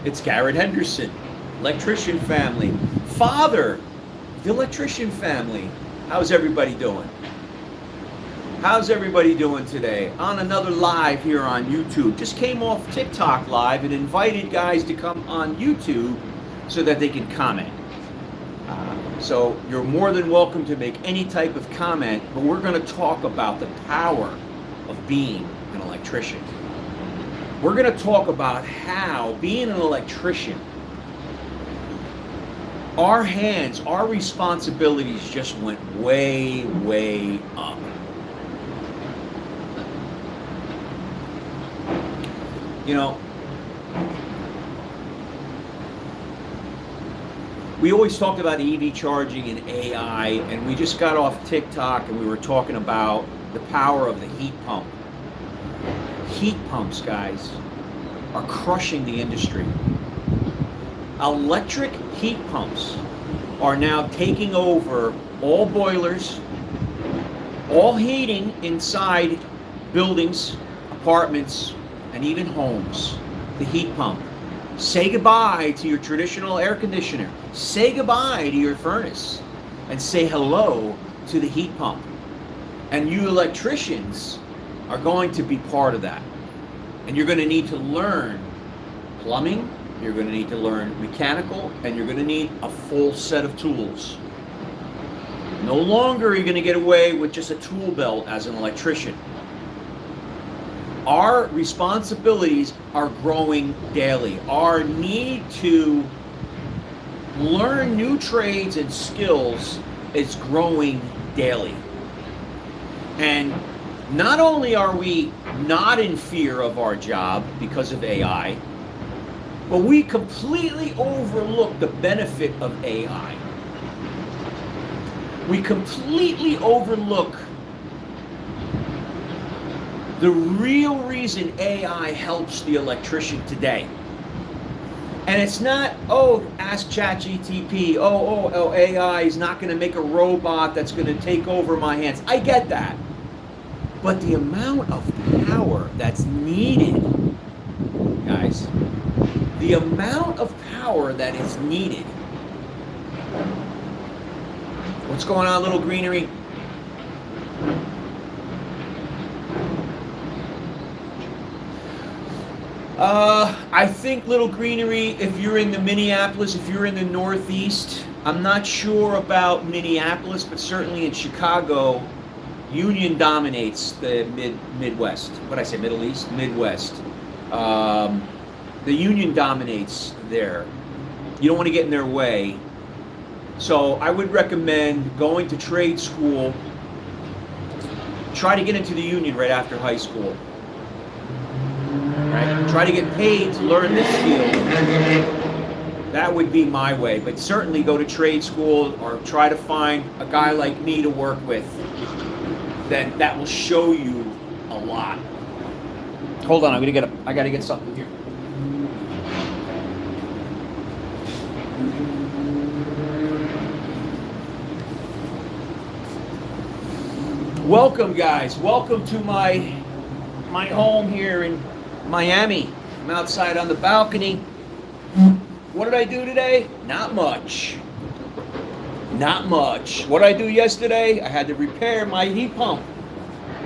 It's Garrett Henderson, electrician family, father, the electrician family. How's everybody doing? How's everybody doing today? On another live here on YouTube. Just came off TikTok live and invited guys to come on YouTube so that they can comment. So you're more than welcome to make any type of comment, but we're going to talk about the power of being an electrician. We're going to talk about how being an electrician, our hands, our responsibilities just went way, way up. You know, we always talked about EV charging and AI, and we just got off TikTok and we were talking about the power of the heat pump. Heat pumps, guys, are crushing the industry. Electric heat pumps are now taking over all boilers, all heating inside buildings, apartments, and even homes. The heat pump. Say goodbye to your traditional air conditioner. Say goodbye to your furnace and say hello to the heat pump. And you electricians are going to be part of that. And you're going to need to learn plumbing, you're going to need to learn mechanical, and you're going to need a full set of tools. No longer are you going to get away with just a tool belt as an electrician. Our responsibilities are growing daily. Our need to learn new trades and skills is growing daily. And not only are we not in fear of our job because of AI, but we completely overlook the benefit of AI. We completely overlook the real reason AI helps the electrician today. And it's not, oh, ask ChatGPT, oh, AI is not going to make a robot that's going to take over my hands. I get that. But the amount of power that's needed, guys, the amount of power that is needed. What's going on, Little Greenery? I think, Little Greenery, if you're in the Minneapolis, if you're in the Northeast, I'm not sure about Minneapolis, but certainly in Chicago, union dominates the Midwest. What did I say, Middle East? Midwest. The union dominates there. You don't want to get in their way. So I would recommend going to trade school. Try to get into the union right after high school. Right? Try to get paid to learn this field. That would be my way. But certainly go to trade school or try to find a guy like me to work with. Then that will show you a lot. Hold on, I gotta get something here. Welcome, guys. Welcome to my home here in Miami. I'm outside on the balcony. What did I do today? Not much. Not much. What did I do yesterday? I had to repair my heat pump.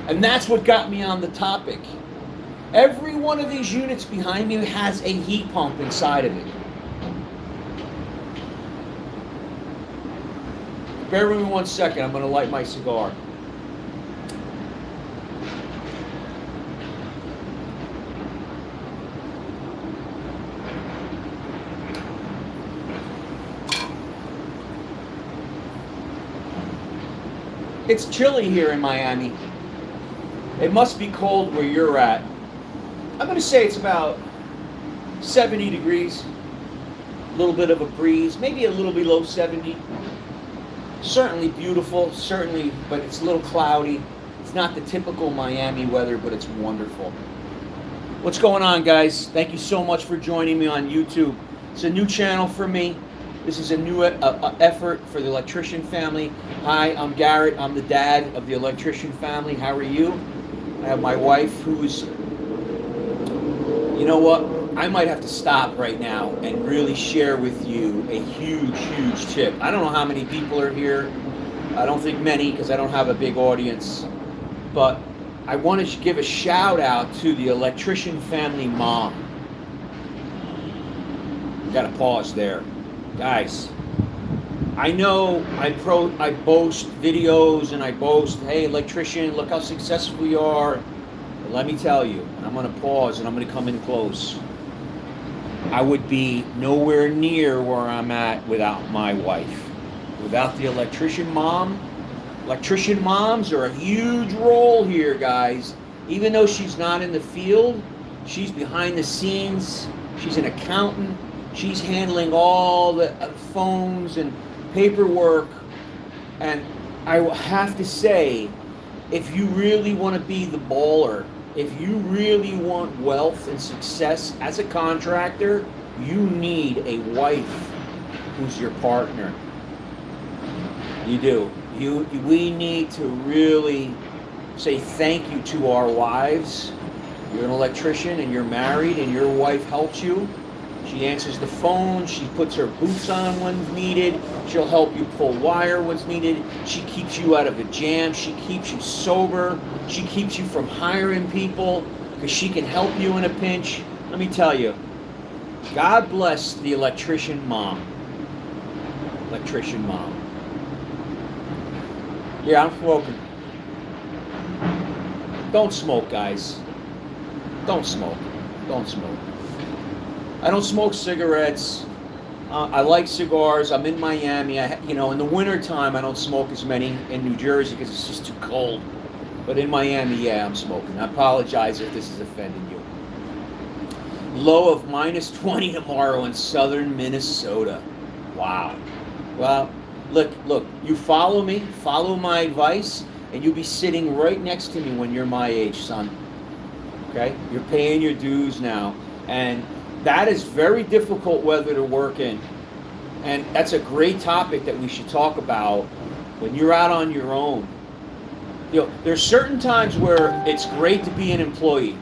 And that's what got me on the topic. Every one of these units behind me has a heat pump inside of it. Bear with me 1 second. I'm going to light my cigar. It's chilly here in Miami. It must be cold where you're at. I'm going to say it's about 70 degrees. A little bit of a breeze, maybe a little below 70. Certainly beautiful, certainly, but it's a little cloudy. It's not the typical Miami weather, but it's wonderful. What's going on, guys? Thank you so much for joining me on YouTube. It's a new channel for me. This is a new effort for the electrician family. Hi, I'm Garrett. I'm the dad of the electrician family. How are you? I have my wife who's, you know what? I might have to stop right now and really share with you a huge, huge tip. I don't know how many people are here. I don't think many because I don't have a big audience. But I want to give a shout out to the electrician family mom. Got to pause there. Guys, I know I boast videos and I boast, hey, electrician, look how successful we are. But let me tell you, and I'm going to pause and I'm going to come in close. I would be nowhere near where I'm at without my wife. Without the electrician mom. Electrician moms are a huge role here, guys. Even though she's not in the field, she's behind the scenes. She's an accountant. She's handling all the phones and paperwork. And I have to say, if you really want to be the baller, if you really want wealth and success as a contractor, you need a wife who's your partner. You do. We need to really say thank you to our wives. You're an electrician and you're married and your wife helps you. She answers the phone. She puts her boots on when needed. She'll help you pull wire when needed. She keeps you out of a jam. She keeps you sober. She keeps you from hiring people because she can help you in a pinch. Let me tell you, God bless the electrician mom. Electrician mom. Yeah, I'm smoking. Don't smoke, guys. Don't smoke. Don't smoke. I don't smoke cigarettes. I like cigars. I'm in Miami. In the wintertime, I don't smoke as many in New Jersey because it's just too cold. But in Miami, yeah, I'm smoking. I apologize if this is offending you. Low of minus 20 tomorrow in southern Minnesota. Wow. Well, look, you follow me, follow my advice, and you'll be sitting right next to me when you're my age, son. Okay? You're paying your dues now. And that is very difficult weather to work in. And that's a great topic that we should talk about when you're out on your own. There's certain times where it's great to be an employee.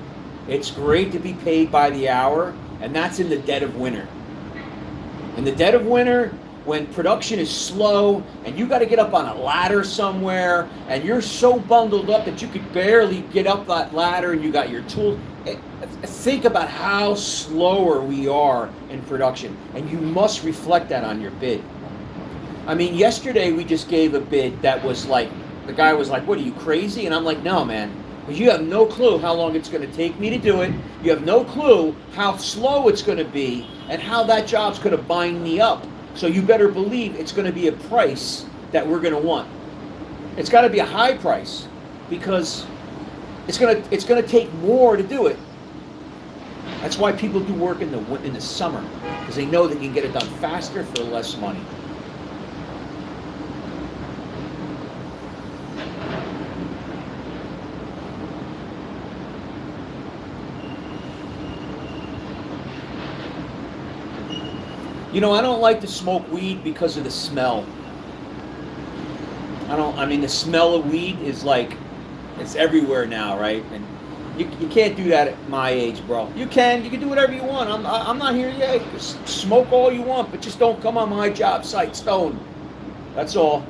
It's great to be paid by the hour, and that's in the dead of winter. In the dead of winter, when production is slow and you got to get up on a ladder somewhere and you're so bundled up that you could barely get up that ladder and you got your tools. Think about how slower we are in production, and you must reflect that on your bid. I mean, yesterday we just gave a bid that was like, the guy was like, what are you, crazy? And I'm like, no, man, because you have no clue how long it's going to take me to do it. You have no clue how slow it's going to be and how that job's going to bind me up. So you better believe it's going to be a price that we're going to want. It's got to be a high price because it's going to take more to do it. That's why people do work in the summer, because they know they can get it done faster for less money. I don't like to smoke weed because of the smell. The smell of weed is like, it's everywhere now, right? And you can't do that at my age, bro. You can do whatever you want. I'm not here yet. Smoke all you want, but just don't come on my job site stoned. That's all.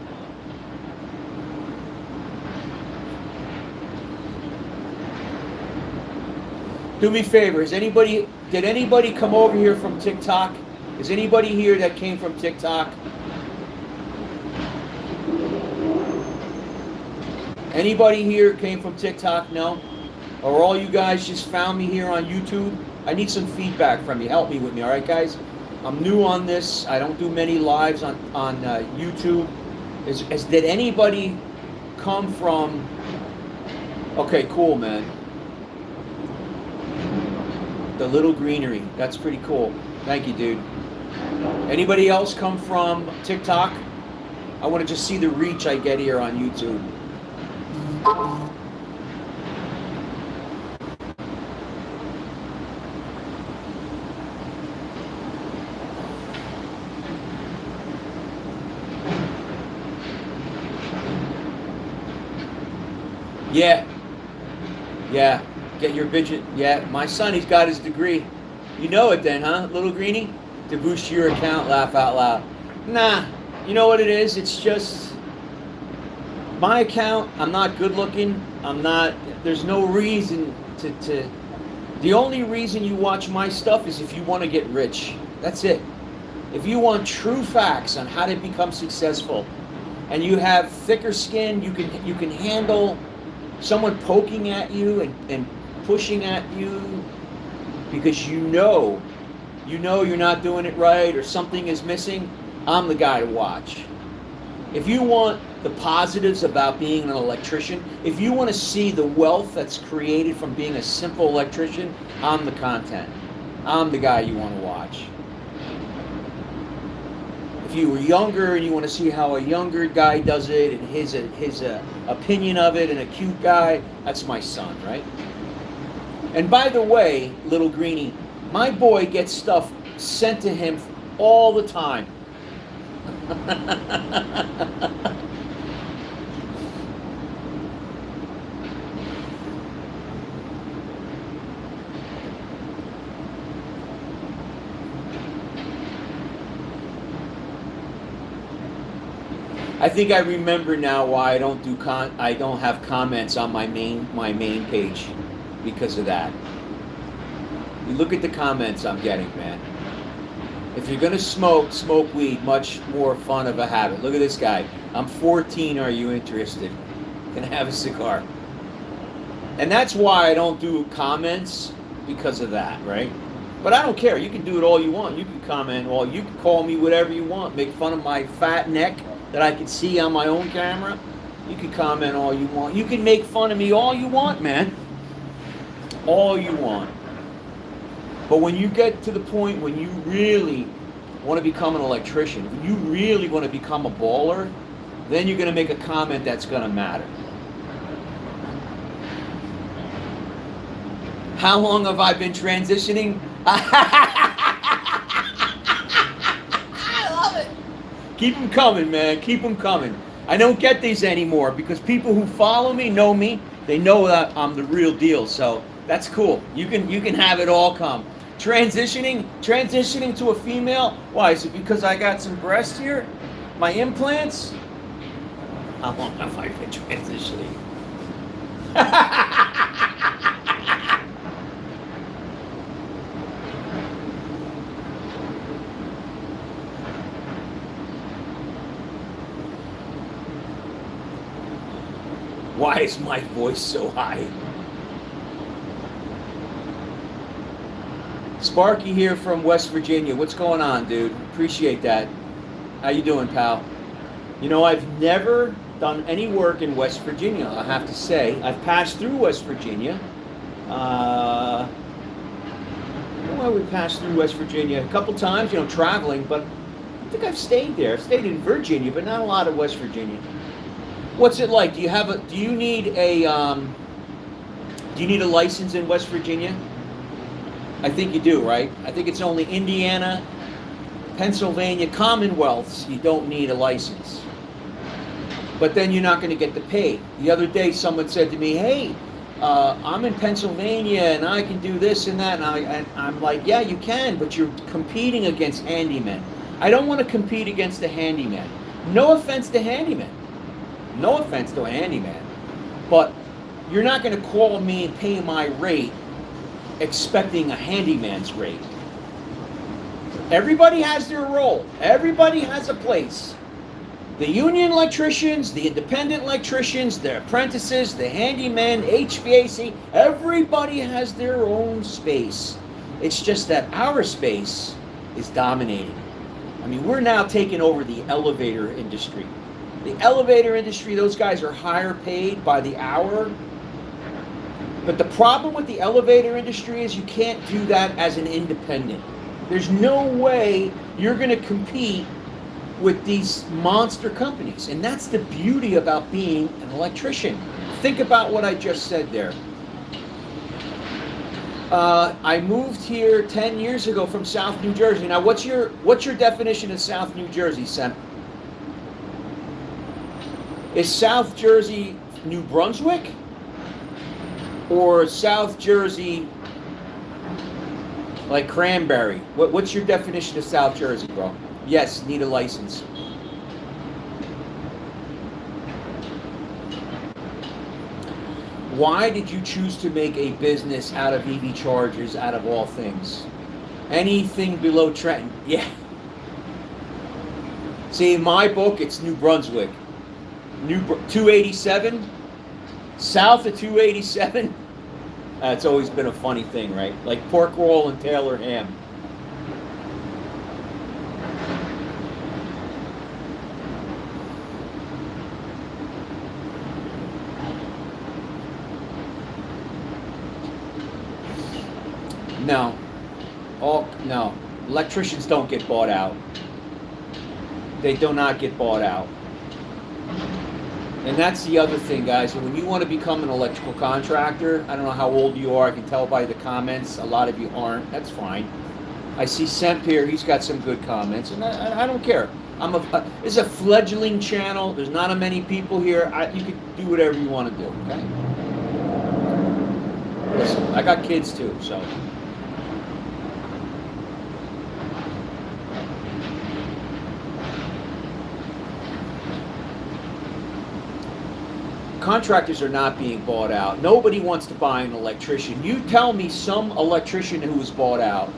Do me a favor. Did anybody come over here from TikTok? Is anybody here that came from TikTok? Anybody here came from TikTok? No? Or all you guys just found me here on YouTube? I need some feedback from you. Help me with me, all right, guys? I'm new on this. I don't do many lives on YouTube. Did anybody come from... Okay, cool, man. The Little Greenery. That's pretty cool. Thank you, dude. Anybody else come from TikTok? I want to just see the reach I get here on YouTube. Yeah. Get your budget. Yeah, my son, he's got his degree. You know it then, huh, little greenie? To boost your account, laugh out loud. Nah, you know what it is? It's just my account. I'm not good looking. I'm not. There's no reason to. The only reason you watch my stuff is if you want to get rich. That's it. If you want true facts on how to become successful, and you have thicker skin, you can handle someone poking at you and pushing at you because you know you're not doing it right or something is missing. I'm the guy to watch. If you want the positives about being an electrician, if you want to see the wealth that's created from being a simple electrician, I'm the content. I'm the guy you want to watch. If you were younger and you want to see how a younger guy does it and his opinion of it and a cute guy, that's my son, right? And by the way, little greenie, my boy gets stuff sent to him all the time. I think I remember now why I don't do I don't have comments on my main page because of that. You look at the comments I'm getting, man. If you're gonna smoke weed. Much more fun of a habit. Look at this guy. I'm 14. Are you interested? Can I have a cigar? And that's why I don't do comments because of that, right? But I don't care. You can do it all you want. You can comment all. You can call me whatever you want. Make fun of my fat neck that I can see on my own camera. You can comment all you want. You can make fun of me all you want, man. All you want. But when you get to the point when you really want to become an electrician, when you really want to become a baller, then you're going to make a comment that's going to matter. How long have I been transitioning? I love it. Keep them coming, man. Keep them coming. I don't get these anymore because people who follow me know me. They know that I'm the real deal. So that's cool. You can have it all come. Transitioning to a female. Why? Is it because I got some breasts here? My implants? How long have I been transitioning? Why is my voice so high? Sparky here from West Virginia. What's going on, dude? Appreciate that. How you doing, pal? You know, I've never done any work in West Virginia, I have to say. I've passed through West Virginia. I don't know why we passed through West Virginia a couple times, you know, traveling, but I think I've stayed there. I've stayed in Virginia, but not a lot of West Virginia. What's it like? Do you need a license in West Virginia? I think you do, right? I think it's only Indiana, Pennsylvania, Commonwealths, you don't need a license. But then you're not going to get the pay. The other day someone said to me, hey, I'm in Pennsylvania and I can do this and that. And I'm like, yeah, you can, but you're competing against handymen. I don't want to compete against a handyman. No offense to handymen. No offense to a handyman. But you're not going to call me and pay my rate expecting a handyman's rate. Everybody has their role. Everybody has a place. The union electricians, the independent electricians, the apprentices, the handymen, HVAC, everybody has their own space. It's just that our space is dominated. I mean, we're now taking over the elevator industry. The elevator industry, those guys are higher paid by the hour. But the problem with the elevator industry is you can't do that as an independent. There's no way you're going to compete with these monster companies. And that's the beauty about being an electrician. Think about what I just said there. I moved here 10 years ago from South New Jersey. Now, what's your definition of South New Jersey, Sam? Is South Jersey New Brunswick? Or South Jersey Like cranberry. What's your definition of South Jersey, bro? Yes, need a license. Why did you choose to make a business out of EV chargers, out of all things? Anything below Trenton. Yeah. See, in my book, it's New Brunswick. 287, south of 287. It's always been a funny thing, right? Like pork roll and Taylor ham. No. No. Electricians don't get bought out. They do not get bought out. And that's the other thing, guys. When you want to become an electrical contractor, I don't know how old you are. I can tell by the comments. A lot of you aren't. That's fine. I see Semp here. He's got some good comments, and I don't care. It's a fledgling channel. There's not a many people here. You can do whatever you want to do. Okay. Listen, I got kids too, so. Contractors are not being bought out. Nobody wants to buy an electrician. You tell me some electrician who was bought out.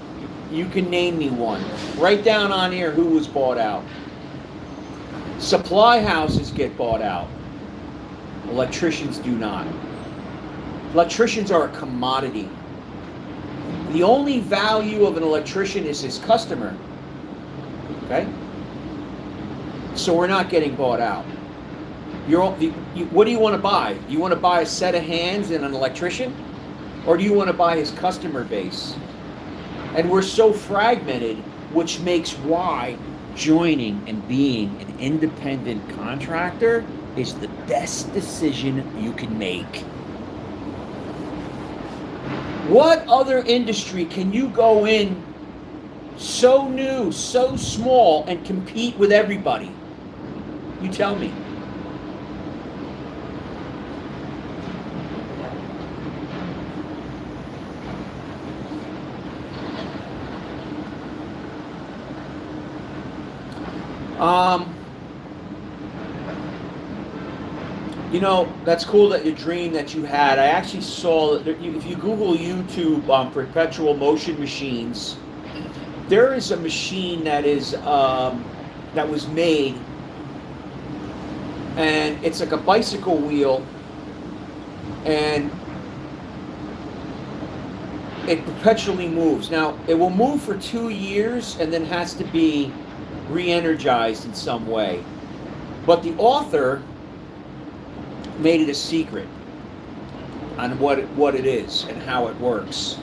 You can name me one. Write down on here who was bought out. Supply houses get bought out. Electricians do not. Electricians are a commodity. The only value of an electrician is his customer. Okay? So we're not getting bought out. What do you want to buy? You want to buy a set of hands and an electrician? Or do you want to buy his customer base? And we're so fragmented, which makes why joining and being an independent contractor is the best decision you can make. What other industry can you go in so new, so small, and compete with everybody? You tell me. You know, that's cool that you dream that you had. I actually saw that if you Google YouTube perpetual motion machines, there is a machine that is that was made, and it's like a bicycle wheel, and it perpetually moves. Now, it will move for 2 years and then has to be re-energized in some way. But the author made it a secret on what it is and how it works.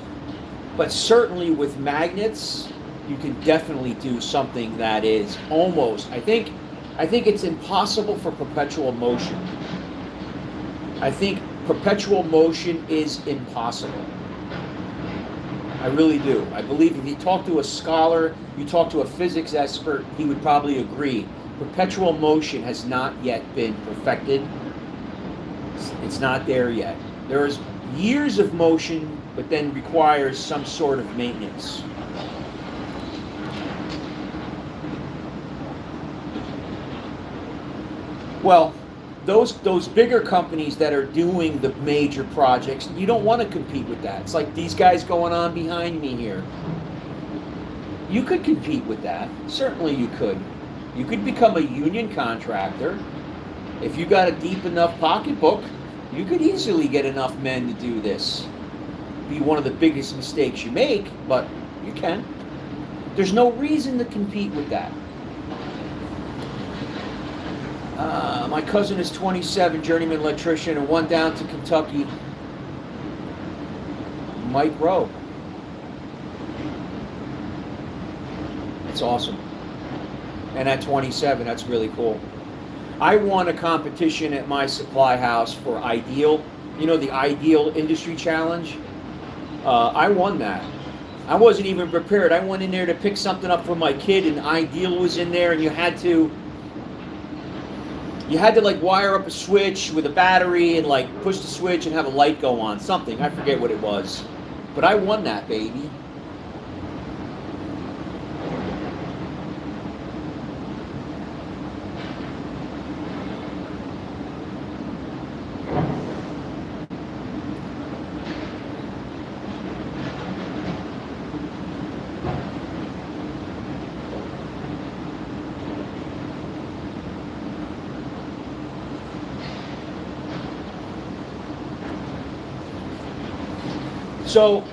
But certainly with magnets, you can definitely do something that is almost, I think it's impossible for perpetual motion. I think perpetual motion is impossible. I really do. I believe if you talk to a scholar, you talk to a physics expert, he would probably agree. Perpetual motion has not yet been perfected. It's not there yet. There's years of motion, but then requires some sort of maintenance. Well, those bigger companies that are doing the major projects, you don't want to compete with that. It's like these guys going on behind me here. You could compete with that. Certainly you could. You could become a union contractor. If you got a deep enough pocketbook, you could easily get enough men to do this. Be one of the biggest mistakes you make, but you can. There's no reason to compete with that. My cousin is 27, journeyman electrician, and one down to Kentucky. Mike Rowe. That's awesome. And at 27, that's really cool. I won a competition at my supply house for Ideal. You know, the Ideal Industry Challenge? I won that. I wasn't even prepared. I went in there to pick something up for my kid, and Ideal was in there, and you had to like wire up a switch with a battery and like push the switch and have a light go on. Something. I forget what it was. But I won that, baby. So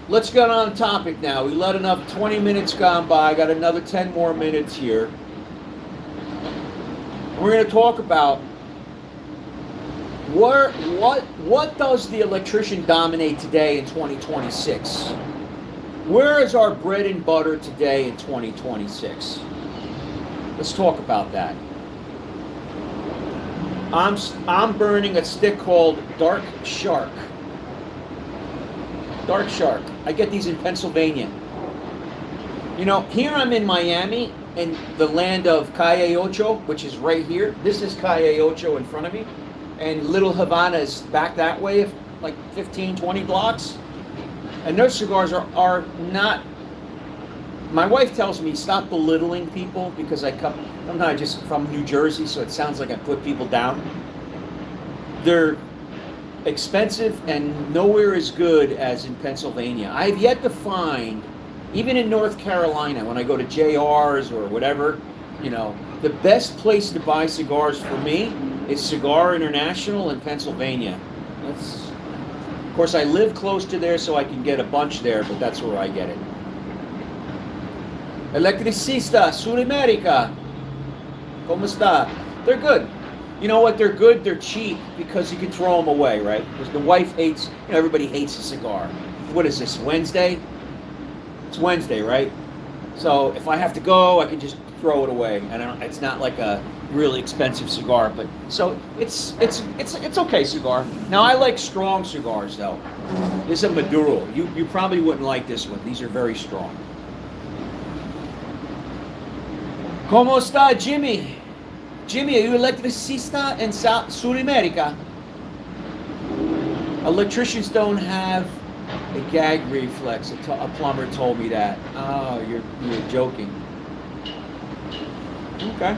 let's get on topic now. We let enough 20 minutes gone by. I got another 10 more minutes here. We're going to talk about what does the electrician dominate today in 2026? Where is our bread and butter today in 2026? Let's talk about that. I'm burning a stick called Dark Shark. Dark Shark. I get these in Pennsylvania. You know, here I'm in Miami, in the land of Calle Ocho, which is right here. This is Calle Ocho in front of me. And Little Havana is back that way, like 15, 20 blocks. And those cigars are not... My wife tells me stop belittling people because I'm not just from New Jersey, so it sounds like I put people down. They're expensive and nowhere as good as in Pennsylvania. I've yet to find, even in North Carolina, when I go to JR's or whatever, you know, the best place to buy cigars for me is Cigar International in Pennsylvania. Of course, I live close to there, so I can get a bunch there, but that's where I get it. Electricista, Sudamerica. ¿Cómo está? They're good. You know what? They're good. They're cheap because you can throw them away, right? Because the wife hates, you know, everybody hates a cigar. What is this, Wednesday? It's Wednesday, right? So if I have to go, I can just throw it away. And it's not like a really expensive cigar, but so it's okay cigar. Now I like strong cigars though. This is a Maduro. You probably wouldn't like this one. These are very strong. ¿Cómo está, Jimmy? Jimmy, are you electricista in Sudamerica? Electricians don't have a gag reflex. A plumber told me that. Oh, you're joking. Okay.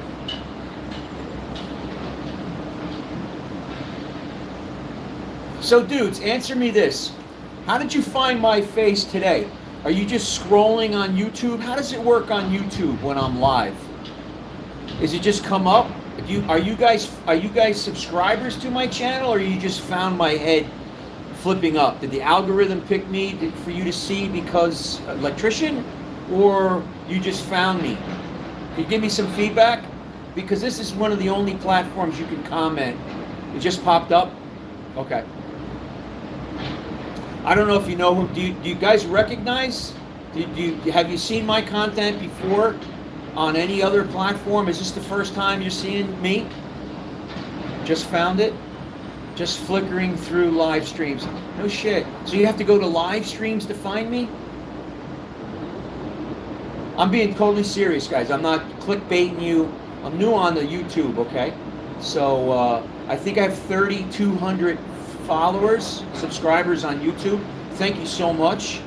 So, dudes, answer me this. How did you find my face today? Are you just scrolling on YouTube? How does it work on YouTube when I'm live? Is it just come up? Are you guys subscribers to my channel, or you just found my head flipping up? Did the algorithm pick me for you to see because electrician, or you just found me? Can you give me some feedback? Because this is one of the only platforms you can comment. It just popped up. Okay. I don't know if you know who. Do you guys recognize? Have you seen my content before? On any other platform? Is this the first time you're seeing me? Just found it? Just flickering through live streams. No shit. So you have to go to live streams to find me? I'm being totally serious, guys. I'm not clickbaiting you. I'm new on the YouTube, okay? So I think I have 3,200 followers, subscribers on YouTube. Thank you so much.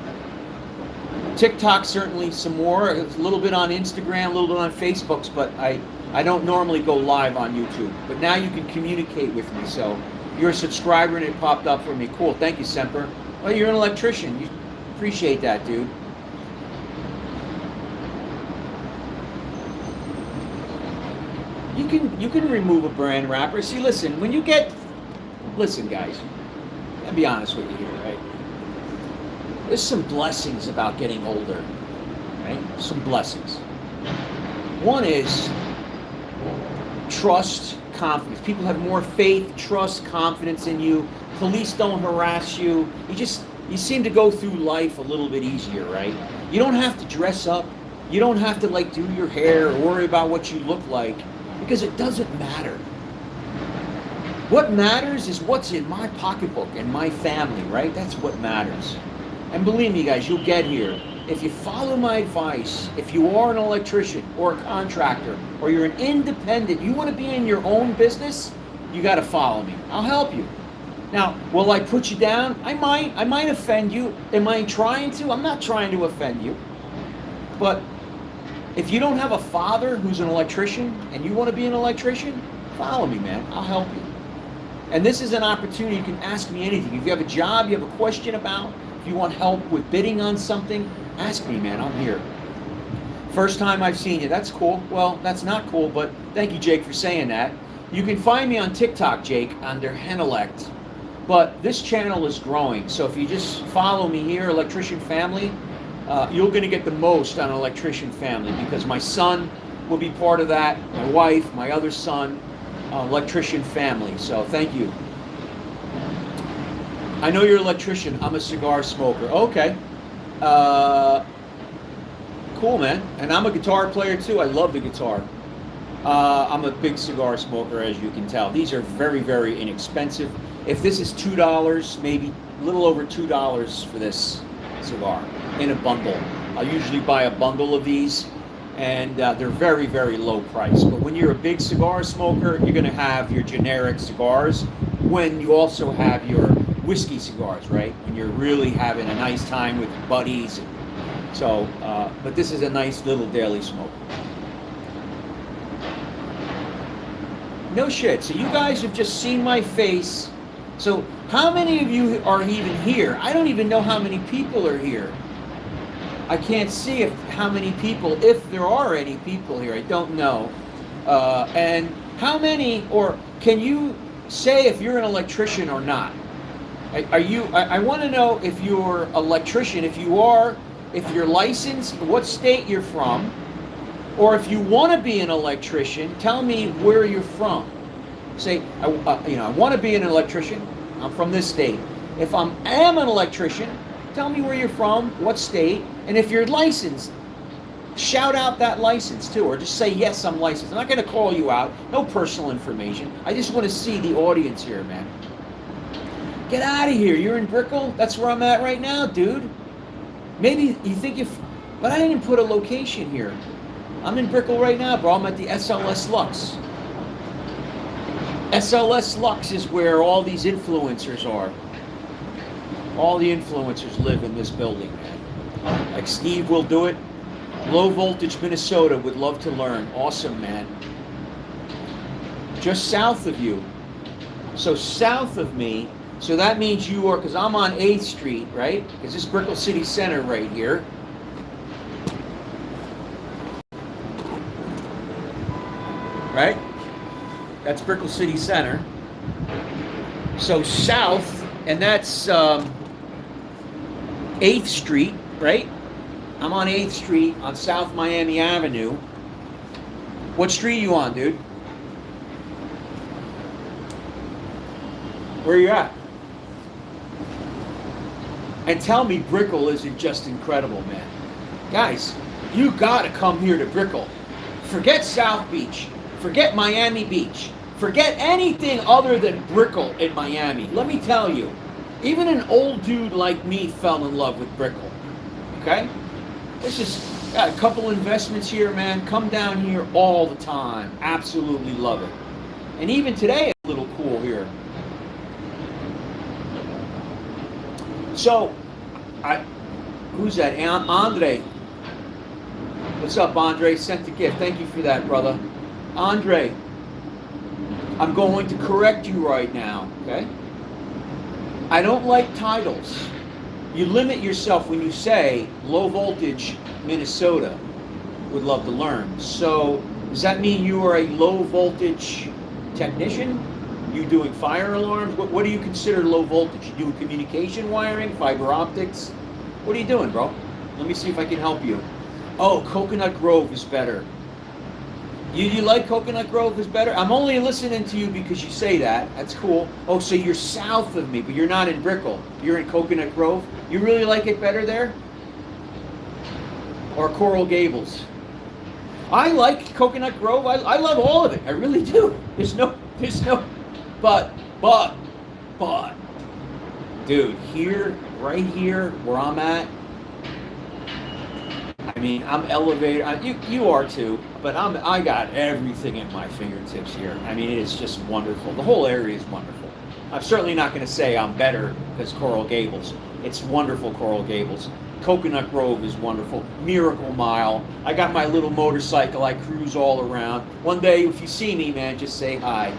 TikTok, certainly some more, a little bit on Instagram, a little bit on Facebook, but I don't normally go live on YouTube. But now you can communicate with me, so you're a subscriber and it popped up for me. Cool, thank you, Semper. Well, you're an electrician. You appreciate that, dude. You can remove a brand wrapper. See, listen, listen, guys, I'll be honest with you here, right? There's some blessings about getting older, right? Some blessings. One is trust, confidence. People have more faith, trust, confidence in you. Police don't harass you. You seem to go through life a little bit easier, right? You don't have to dress up. You don't have to do your hair or worry about what you look like, because it doesn't matter. What matters is what's in my pocketbook and my family, right? That's what matters. And believe me, guys, you'll get here. If you follow my advice, if you are an electrician or a contractor, or you're an independent, you want to be in your own business, you got to follow me. I'll help you. Now, will I put you down? I might offend you. Am I trying to? I'm not trying to offend you. But if you don't have a father who's an electrician and you want to be an electrician, follow me, man. I'll help you. And this is an opportunity. You can ask me anything. If you have a job you have a question about, if you want help with bidding on something, ask me, man. I'm here. First time I've seen you. That's cool. Well, that's not cool, but thank you, Jake, for saying that. You can find me on TikTok, Jake, under Henelect. But this channel is growing, so if you just follow me here, Electrician Family, you're going to get the most on Electrician Family, because my son will be part of that, my wife, my other son, Electrician Family. So thank you. I know you're an electrician. I'm a cigar smoker. Okay. Cool, man. And I'm a guitar player too. I love the guitar. I'm a big cigar smoker, as you can tell. These are very, very inexpensive. If this is $2, maybe a little over $2 for this cigar in a bundle. I usually buy a bundle of these, and they're very, very low price. But when you're a big cigar smoker, you're going to have your generic cigars when you also have your whiskey cigars, right? When you're really having a nice time with your buddies. So, but this is a nice little daily smoke. No shit. So you guys have just seen my face. So how many of you are even here? I don't even know how many people are here. I can't see how many people, if there are any people here. I don't know. And how many, or can you say if you're an electrician or not? Are you? I want to know if you're an electrician. If you are, if you're licensed, what state you're from, or if you want to be an electrician, tell me where you're from. Say, I want to be an electrician. I'm from this state. If I am an electrician, tell me where you're from, what state, and if you're licensed, shout out that license too, or just say, yes, I'm licensed. I'm not going to call you out. No personal information. I just want to see the audience here, man. Get out of here. You're in Brickell? That's where I'm at right now, dude. Maybe you think but I didn't put a location here. I'm in Brickell right now, bro. I'm at the SLS Lux. SLS Lux is where all these influencers are. All the influencers live in this building, man. Like Steve will do it. Low Voltage, Minnesota, would love to learn. Awesome, man. Just south of you. So south of me, so that means you are, because I'm on 8th Street, right? Because this is Brickell City Center right here. Right? That's Brickell City Center. So south, and that's 8th Street, right? I'm on 8th Street on South Miami Avenue. What street are you on, dude? Where are you at? And tell me Brickell isn't just incredible, man. Guys, you gotta come here to Brickell. Forget South Beach. Forget Miami Beach. Forget anything other than Brickell in Miami. Let me tell you, even an old dude like me fell in love with Brickell. Okay? This is got a couple investments here, man. Come down here all the time. Absolutely love it. And even today, it's a little cool here. So, who's that? Andre. What's up, Andre? Sent the gift. Thank you for that, brother. Andre, I'm going to correct you right now, okay? I don't like titles. You limit yourself when you say Low Voltage, Minnesota. Would love to learn. So, does that mean you are a low voltage technician? You doing fire alarms? What do you consider low voltage? You doing communication wiring, fiber optics? What are you doing, bro? Let me see if I can help you. Oh, Coconut Grove is better. You like Coconut Grove is better? I'm only listening to you because you say that. That's cool. Oh, so you're south of me, but you're not in Brickell. You're in Coconut Grove. You really like it better there? Or Coral Gables? I like Coconut Grove. I love all of it. I really do. There's no, but, dude, here, right here, where I'm at, I mean, I'm elevated. You are too, but I got everything at my fingertips here. I mean, it's just wonderful. The whole area is wonderful. I'm certainly not going to say I'm better because Coral Gables. It's wonderful, Coral Gables. Coconut Grove is wonderful. Miracle Mile. I got my little motorcycle. I cruise all around. One day, if you see me, man, just say hi.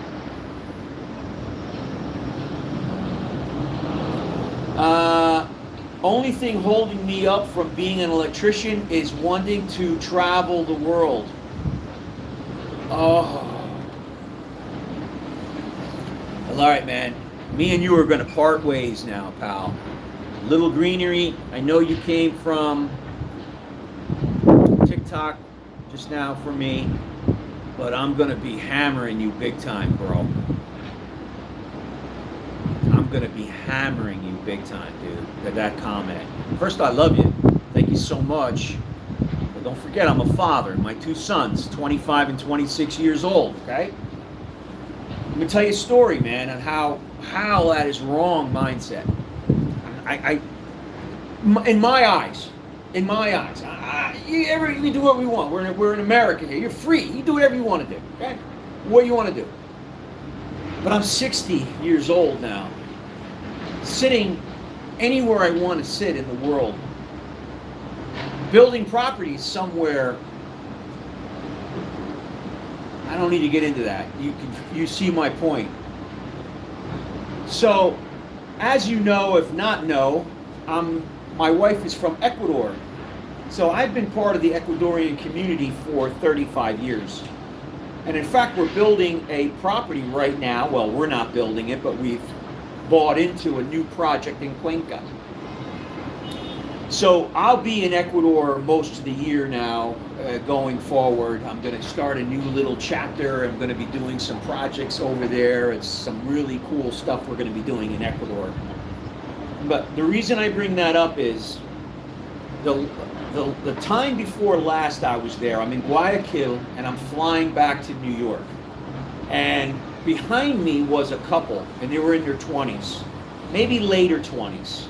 Only thing holding me up from being an electrician is wanting to travel the world. Oh. All right, man. Me and you are going to part ways now, pal. Little Greenery, I know you came from TikTok just now for me, but I'm going to be hammering you big time, bro. I'm going to be hammering you big time, dude, with that comment. First, I love you. Thank you so much. But don't forget, I'm a father. My two sons, 25 and 26 years old, okay? Let me tell you a story, man, on how that is wrong mindset. In my eyes, we do what we want. We're in America here. You're free. You do whatever you want to do, okay? What you want to do. But I'm 60 years old now, sitting anywhere I want to sit in the world, building properties somewhere. I don't need to get into that. You see my point. So, as you know, if not know, my wife is from Ecuador. So I've been part of the Ecuadorian community for 35 years. And in fact, we're building a property right now. Well, we're not building it, but we've bought into a new project in Cuenca. So I'll be in Ecuador most of the year now, going forward. I'm going to start a new little chapter. I'm going to be doing some projects over there. It's some really cool stuff we're going to be doing in Ecuador. But the reason I bring that up is the time before last I was there, I'm in Guayaquil and I'm flying back to New York. And behind me was a couple, and they were in their 20s, maybe later 20s.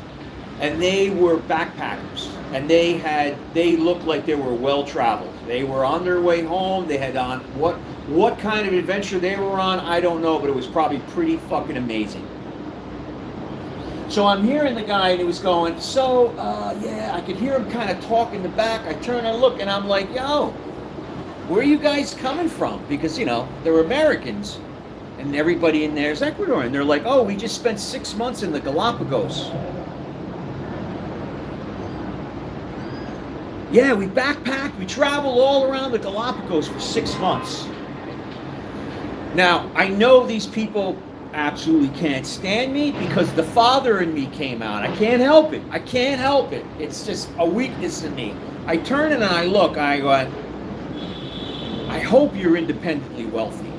And they were backpackers, and they looked like they were well traveled. They were on their way home. They had on what kind of adventure they were on, I don't know, but it was probably pretty fucking amazing. So I'm hearing the guy, and he was going, yeah, I could hear him kind of talk in the back. I turn and look, and I'm like, yo, where are you guys coming from? Because, they're Americans, and everybody in there is Ecuadorian. They're like, oh, we just spent 6 months in the Galapagos. Yeah, we backpacked, we traveled all around the Galapagos for 6 months. Now, I know these people absolutely can't stand me because the father in me came out. I can't help it. It's just a weakness in me. I turn and I look, I go, I hope you're independently wealthy.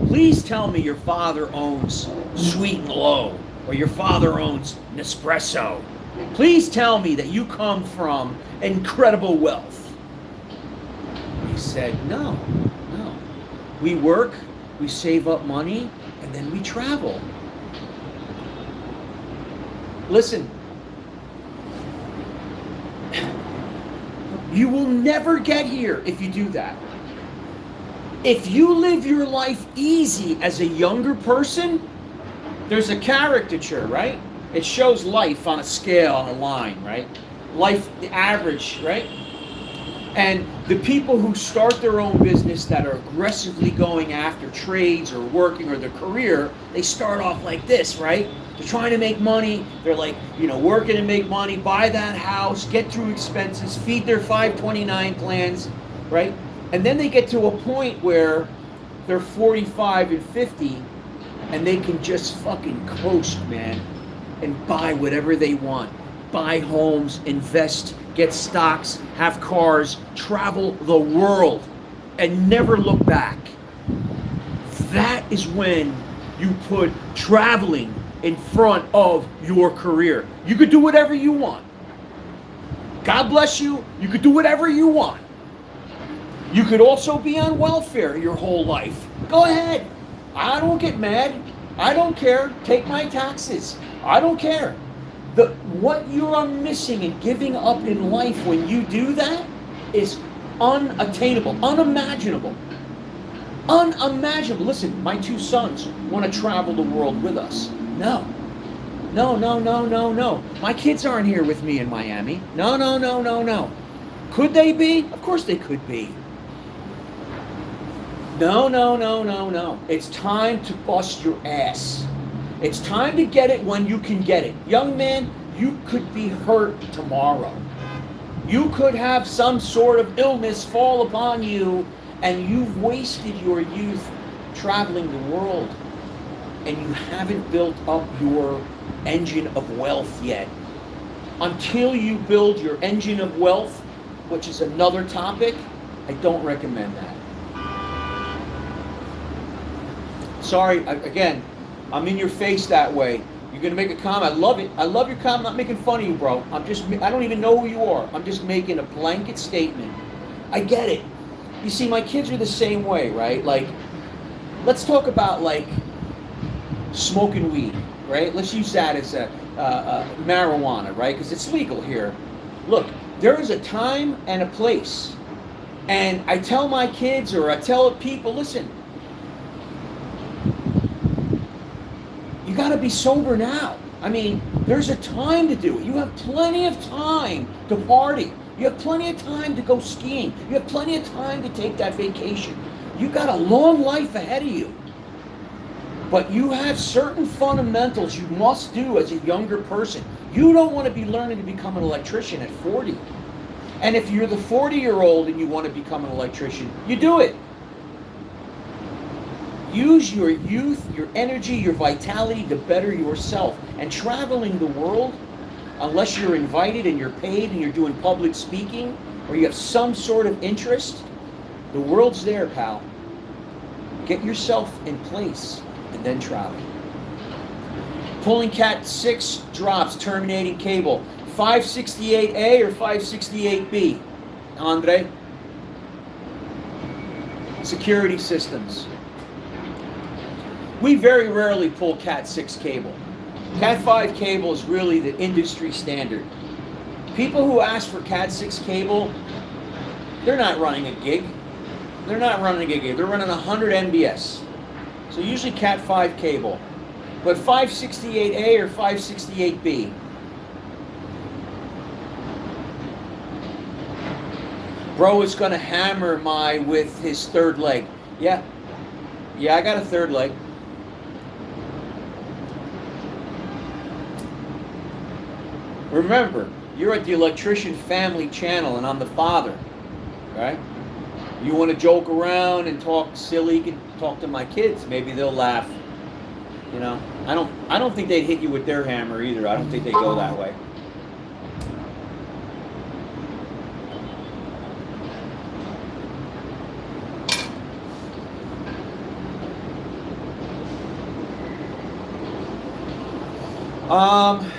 Please tell me your father owns Sweet and Low, or your father owns Nespresso. Please tell me that you come from incredible wealth. He said, no. We work, we save up money, and then we travel. Listen, you will never get here if you do that. If you live your life easy as a younger person, there's a caricature, right? It shows life on a scale, on a line, right? Life, the average, right? And the people who start their own business that are aggressively going after trades or working or their career, they start off like this, right? They're trying to make money. They're like, working to make money, buy that house, get through expenses, feed their 529 plans, right? And then they get to a point where they're 45 and 50 and they can just fucking coast, man, and buy whatever they want. Buy homes, invest, get stocks, have cars, travel the world, and never look back. That is when you put traveling in front of your career. You could do whatever you want. God bless you. You could do whatever you want. You could also be on welfare your whole life. Go ahead. I don't get mad. I don't care. Take my taxes. I don't care. What you're missing and giving up in life when you do that is unattainable, unimaginable. Unimaginable. Listen, my two sons want to travel the world with us. No. My kids aren't here with me in Miami. No. Could they be? Of course they could be. No. It's time to bust your ass. It's time to get it when you can get it. Young man, you could be hurt tomorrow. You could have some sort of illness fall upon you, and you've wasted your youth traveling the world. and you haven't built up your engine of wealth yet. Until you build your engine of wealth, which is another topic, I don't recommend that. Sorry, again, I'm in your face that way. You're going to make a comment. I love it. I love your comment. I'm not making fun of you, bro. I don't even know who you are. I'm just making a blanket statement. I get it. You see, my kids are the same way, right? Like, let's talk about, like, smoking weed, right? Let's use that as a marijuana, right? Because it's legal here. Look, there is a time and a place. And I tell my kids, or I tell people, listen, you got to be sober now. I mean, there's a time to do it. You have plenty of time to party. You have plenty of time to go skiing. You have plenty of time to take that vacation. You got a long life ahead of you. But you have certain fundamentals you must do as a younger person. You don't want to be learning to become an electrician at 40. And if you're the 40-year-old and you want to become an electrician, you do it. Use your youth, your energy, your vitality to better yourself. And traveling the world, unless you're invited and you're paid and you're doing public speaking, or you have some sort of interest, the world's there, pal. Get yourself in place and then travel. Pulling Cat 6 drops, terminating cable. 568A or 568B? Andre? Security systems. We very rarely pull Cat 6 cable. Cat 5 cable is really the industry standard. People who ask for Cat 6 cable, they're not running a gig. They're not running a gig. They're running 100 MBS. So usually Cat 5 cable. But 568A or 568B? Bro is going to hammer with his third leg. Yeah, I got a third leg. Remember, you're at the Electrician Family Channel, and I'm the father, right? You want to joke around and talk silly, you can talk to my kids. Maybe they'll laugh. You know, I don't think they'd hit you with their hammer either. I don't think they go that way.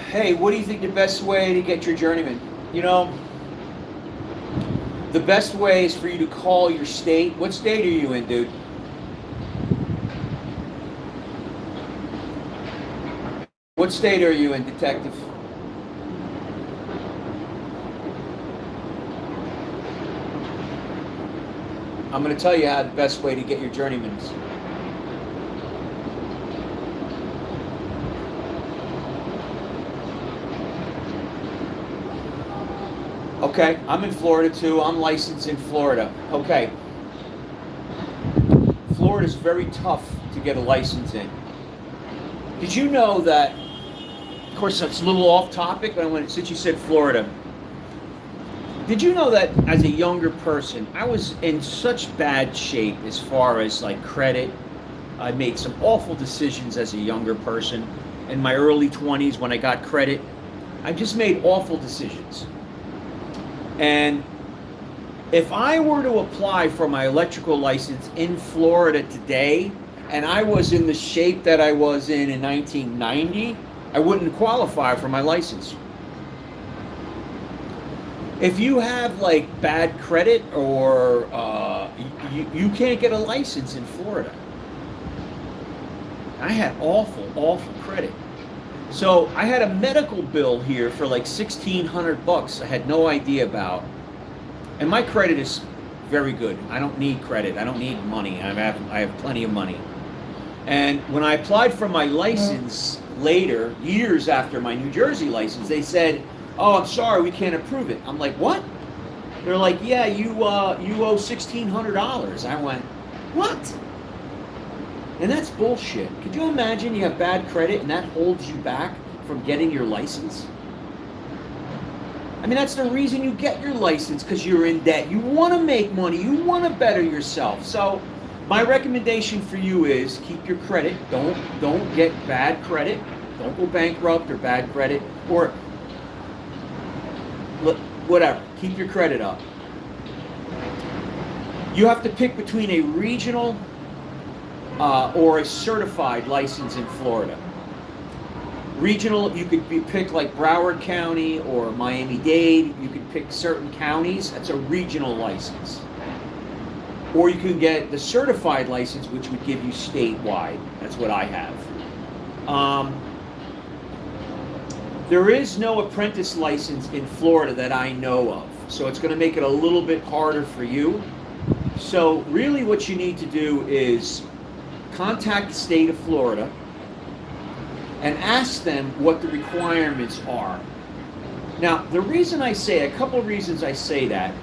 Hey, what do you think the best way to get your journeyman? You know, the best way is for you to call your state. What state are you in, dude? What state are you in, detective? I'm going to tell you how the best way to get your journeyman is. Okay, I'm in Florida too. I'm licensed in Florida. Okay. Florida's very tough to get a license in. Did you know that, of course it's a little off topic, but since you said Florida, did you know that as a younger person, I was in such bad shape as far as like credit? I made some awful decisions as a younger person. In my early 20s when I got credit, I just made awful decisions. And if I were to apply for my electrical license in Florida today, and I was in the shape that I was in 1990, I wouldn't qualify for my license. If you have like bad credit or you can't get a license in Florida. I had awful credit. So I had a medical bill here for like $1,600 I had no idea about. And my credit is very good. I don't need credit. I don't need money. I have plenty of money. And when I applied for my license later, years after my New Jersey license, they said, "Oh, I'm sorry, we can't approve it." I'm like, "What?" They're like, "Yeah, you owe $1,600. I went, "What?" And that's bullshit. Could you imagine you have bad credit and that holds you back from getting your license? I mean, that's the reason you get your license, because you're in debt. You want to make money. You want to better yourself. So My recommendation for you is keep your credit. Don't get bad credit. Don't go bankrupt or bad credit or whatever. Keep your credit up. You have to pick between a regional or a certified license in Florida. Regional, you could pick like Broward County or Miami-Dade. You could pick certain counties. That's a regional license. Or you can get the certified license, which would give you statewide. That's what I have. There is no apprentice license in Florida that I know of. So it's going to make it a little bit harder for you. So really what you need to do is contact the state of Florida and ask them what the requirements are. Now, the reason I say, a couple of reasons I say that,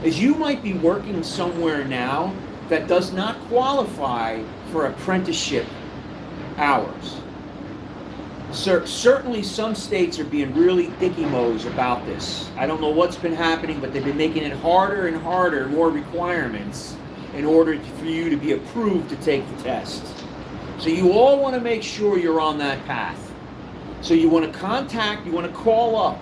is you might be working somewhere now that does not qualify for apprenticeship hours. Certainly some states are being really dicky-mo's about this. I don't know what's been happening, but they've been making it harder and harder, more requirements in order for you to be approved to take the test. So you all want to make sure you're on that path. So you want to contact, you want to call up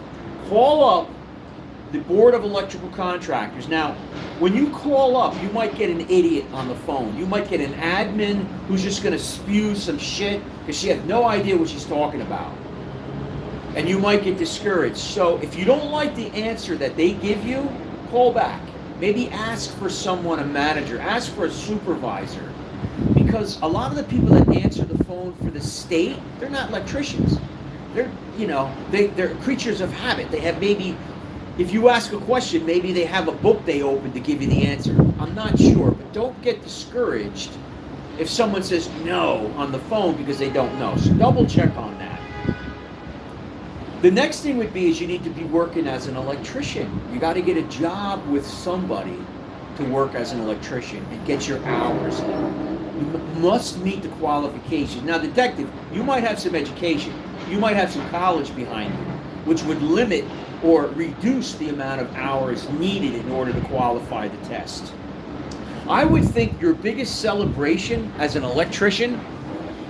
the Board of Electrical Contractors. Now, when you call up, you might get an idiot on the phone. You might get an admin who's just going to spew some shit because she has no idea what she's talking about. And you might get discouraged. So if you don't like the answer that they give you, call back. Maybe ask for someone, a manager, ask for a supervisor. Because a lot of the people that answer the phone for the state, they're not electricians. They're, they're creatures of habit. They have maybe, if you ask a question, maybe they have a book they open to give you the answer. I'm not sure, but don't get discouraged if someone says no on the phone because they don't know. So double check on that. The next thing would be is you need to be working as an electrician. You got to get a job with somebody to work as an electrician and get your hours in. You must meet the qualifications. Now, detective, you might have some education. You might have some college behind you, which would limit or reduce the amount of hours needed in order to qualify the test. I would think your biggest celebration as an electrician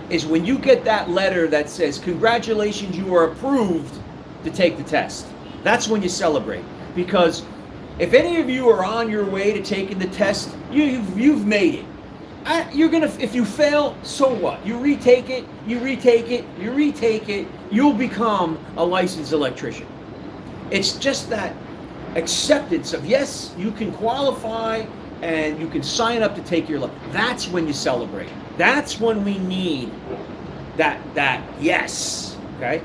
is when you get that letter that says, congratulations, you are approved to take the test. That's when you celebrate. Because if any of you are on your way to taking the test, you've made it. If you fail, so what? You retake it, you retake it, you retake it, you'll become a licensed electrician. It's just that acceptance of, yes, you can qualify and you can sign up to take your license. That's when you celebrate. That's when we need that yes, okay?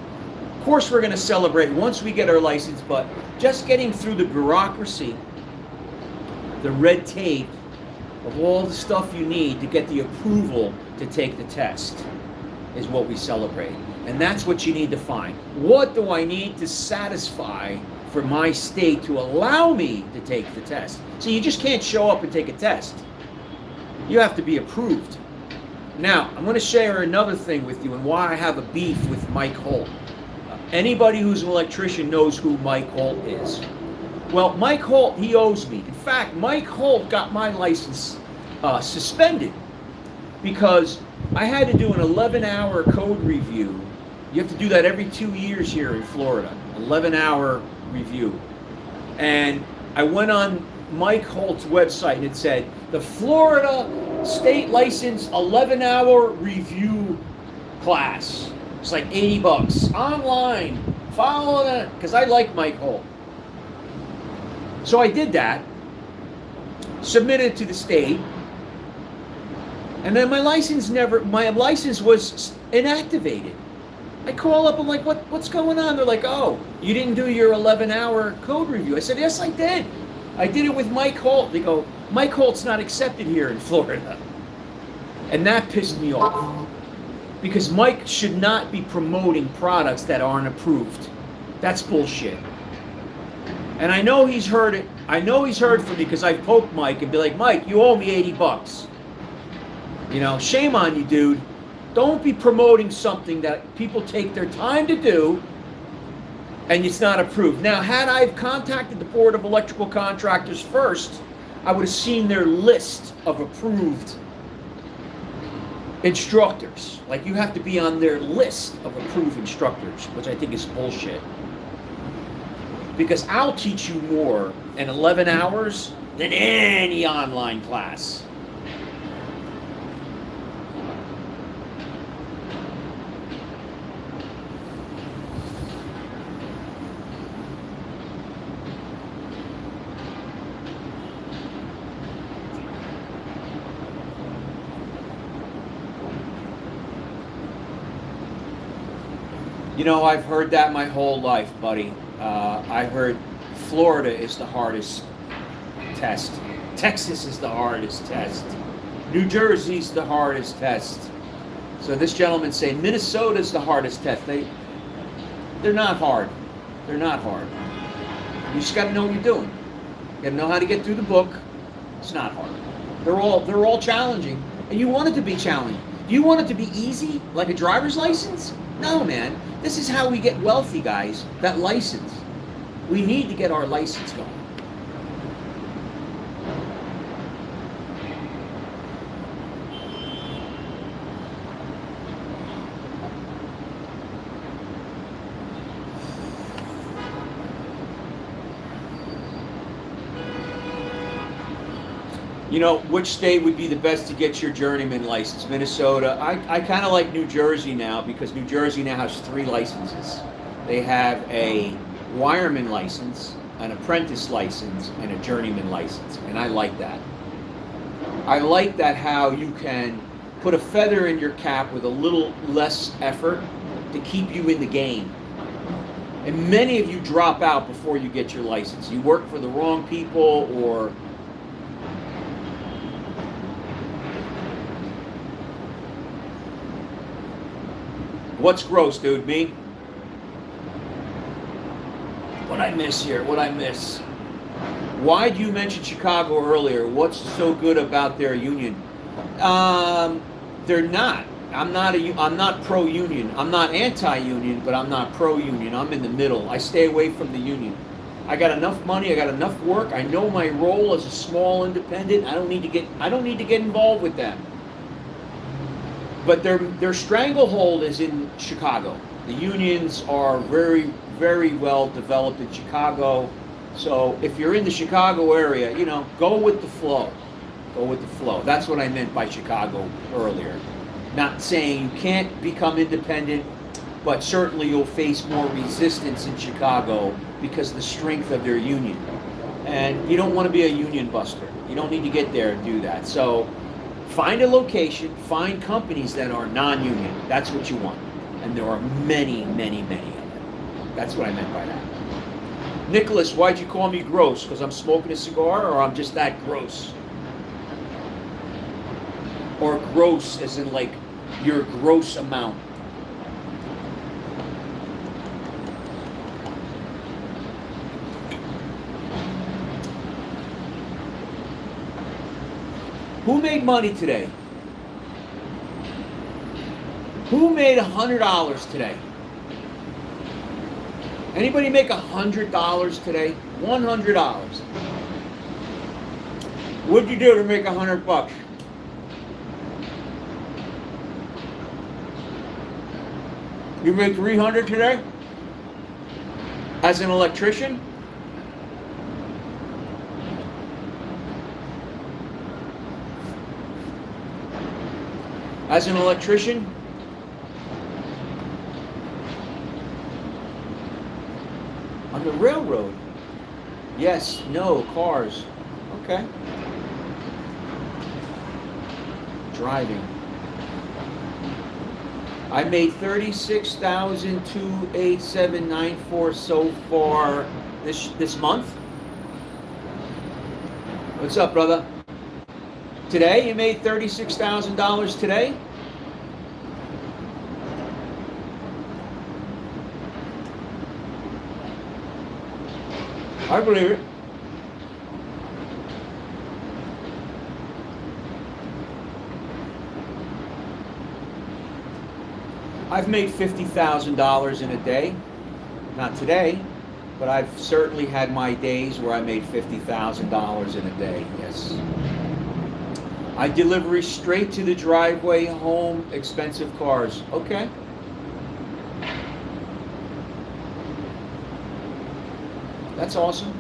Of course we're going to celebrate once we get our license, but just getting through the bureaucracy, the red tape, of all the stuff you need to get the approval to take the test is what we celebrate. And that's what you need to find. What do I need to satisfy for my state to allow me to take the test? So you just can't show up and take a test. You have to be approved. Now, I'm going to share another thing with you and why I have a beef with Mike Holt. Anybody who's an electrician knows who Mike Holt is. Well, Mike Holt, he owes me. In fact, Mike Holt got my license suspended because I had to do an 11-hour code review. You have to do that every 2 years here in Florida, 11-hour review. And I went on Mike Holt's website and it said, the Florida State License 11-hour review class. It's like $80 online. Follow that, because I like Mike Holt. So I did that, submitted it to the state, and then my license was inactivated. I call up, I'm like, what's going on? They're like, oh, you didn't do your 11-hour code review. I said, yes, I did. I did it with Mike Holt. They go, Mike Holt's not accepted here in Florida. And that pissed me off. Because Mike should not be promoting products that aren't approved. That's bullshit. And I know he's heard it. I know he's heard from me because I've poked Mike and be like, Mike, you owe me $80. Shame on you, dude. Don't be promoting something that people take their time to do and it's not approved. Now, had I contacted the Board of Electrical Contractors first, I would have seen their list of approved instructors. Like, you have to be on their list of approved instructors, which I think is bullshit. Because I'll teach you more in 11 hours than any online class. You know, I've heard that my whole life, buddy. I heard Florida is the hardest test. Texas is the hardest test. New Jersey's the hardest test. So this gentleman saying Minnesota's the hardest test. They're not hard. They're not hard. You just got to know what you're doing. You got to know how to get through the book. It's not hard. They're all challenging, and you want it to be challenging. Do you want it to be easy, like a driver's license? No, man. This is how we get wealthy, guys. That license. We need to get our license going. You know, which state would be the best to get your journeyman license? Minnesota. I kind of like New Jersey now, because New Jersey now has 3 licenses. They have a wireman license, an apprentice license, and a journeyman license. And I like that. I like that, how you can put a feather in your cap with a little less effort to keep you in the game. And many of you drop out before you get your license. You work for the wrong people, or what's gross, dude? Me? What'd I miss here? What'd I miss? Why do you mention Chicago earlier? What's so good about their union? They're not. I'm not pro-union. I'm not anti-union, but I'm not pro-union. I'm in the middle. I stay away from the union. I got enough money. I got enough work. I know my role as a small independent. I don't need to get involved with them. But their stranglehold is in Chicago. The unions are very, very well developed in Chicago. So if you're in the Chicago area, you know, go with the flow. Go with the flow. That's what I meant by Chicago earlier. Not saying you can't become independent, but certainly you'll face more resistance in Chicago because of the strength of their union. And you don't want to be a union buster. You don't need to get there and do that. So find a location, find companies that are non-union. That's what you want. And there are many, many, many of them. That's what I meant by that. Nicholas, why'd you call me gross? Because I'm smoking a cigar, or I'm just that gross? Or gross as in like your gross amount? Who made money today? Who made $100 today? Anybody make $100 today? $100. What'd you do to make $100? You make $300 today? As an electrician? As an electrician? On the railroad? Yes, no, cars. Okay. Driving. I made $36,287.94 so far this month. What's up, brother? Today, you made $36,000 today? I believe it. I've made $50,000 in a day. Not today. but I've certainly had my days where I made $50,000 in a day. Yes. I deliver straight to the driveway, home, expensive cars. Okay. That's awesome.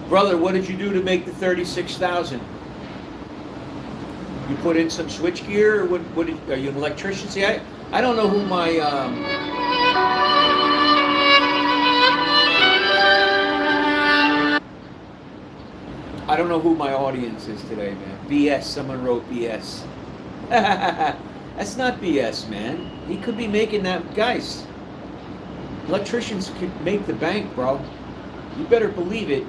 Brother, what did you do to make the 36,000? You put in some switch gear, or what are you an electrician? See, I don't know who my I don't know who my audience is today, man. BS. Someone wrote BS. That's not BS, man. He could be making that, guys. Electricians could make the bank, bro. You better believe it.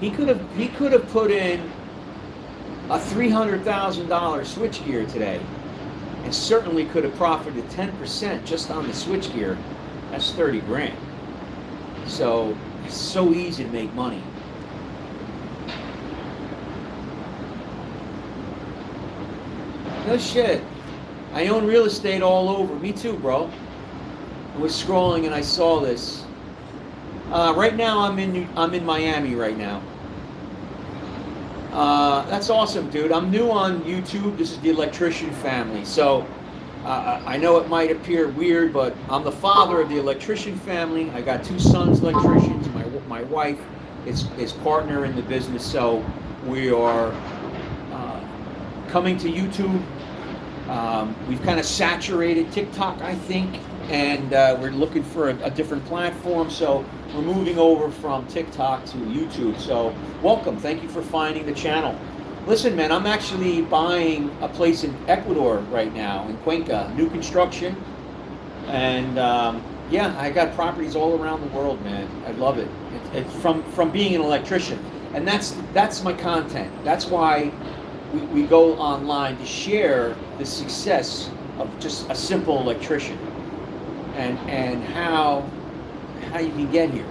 He could have put in a $300,000 switchgear today, and certainly could have profited 10% just on the switchgear. That's 30 grand. So it's so easy to make money. No shit. I own real estate all over. Me too, bro. I was scrolling and I saw this. Right now I'm in Miami right now. That's awesome, dude. I'm new on YouTube. This is the Electrician family. So I know it might appear weird, but I'm the father of the Electrician family. I got 2 sons, electricians. My wife is partner in the business. So we are coming to YouTube. We've kind of saturated TikTok, I think, and we're looking for a different platform. So we're moving over from TikTok to YouTube. So welcome. Thank you for finding the channel. Listen, man, I'm actually buying a place in Ecuador right now, in Cuenca, new construction. And yeah, I got properties all around the world, man. I love it. It's from being an electrician. And that's my content. That's why we go online to share the success of just a simple electrician and how you can get here.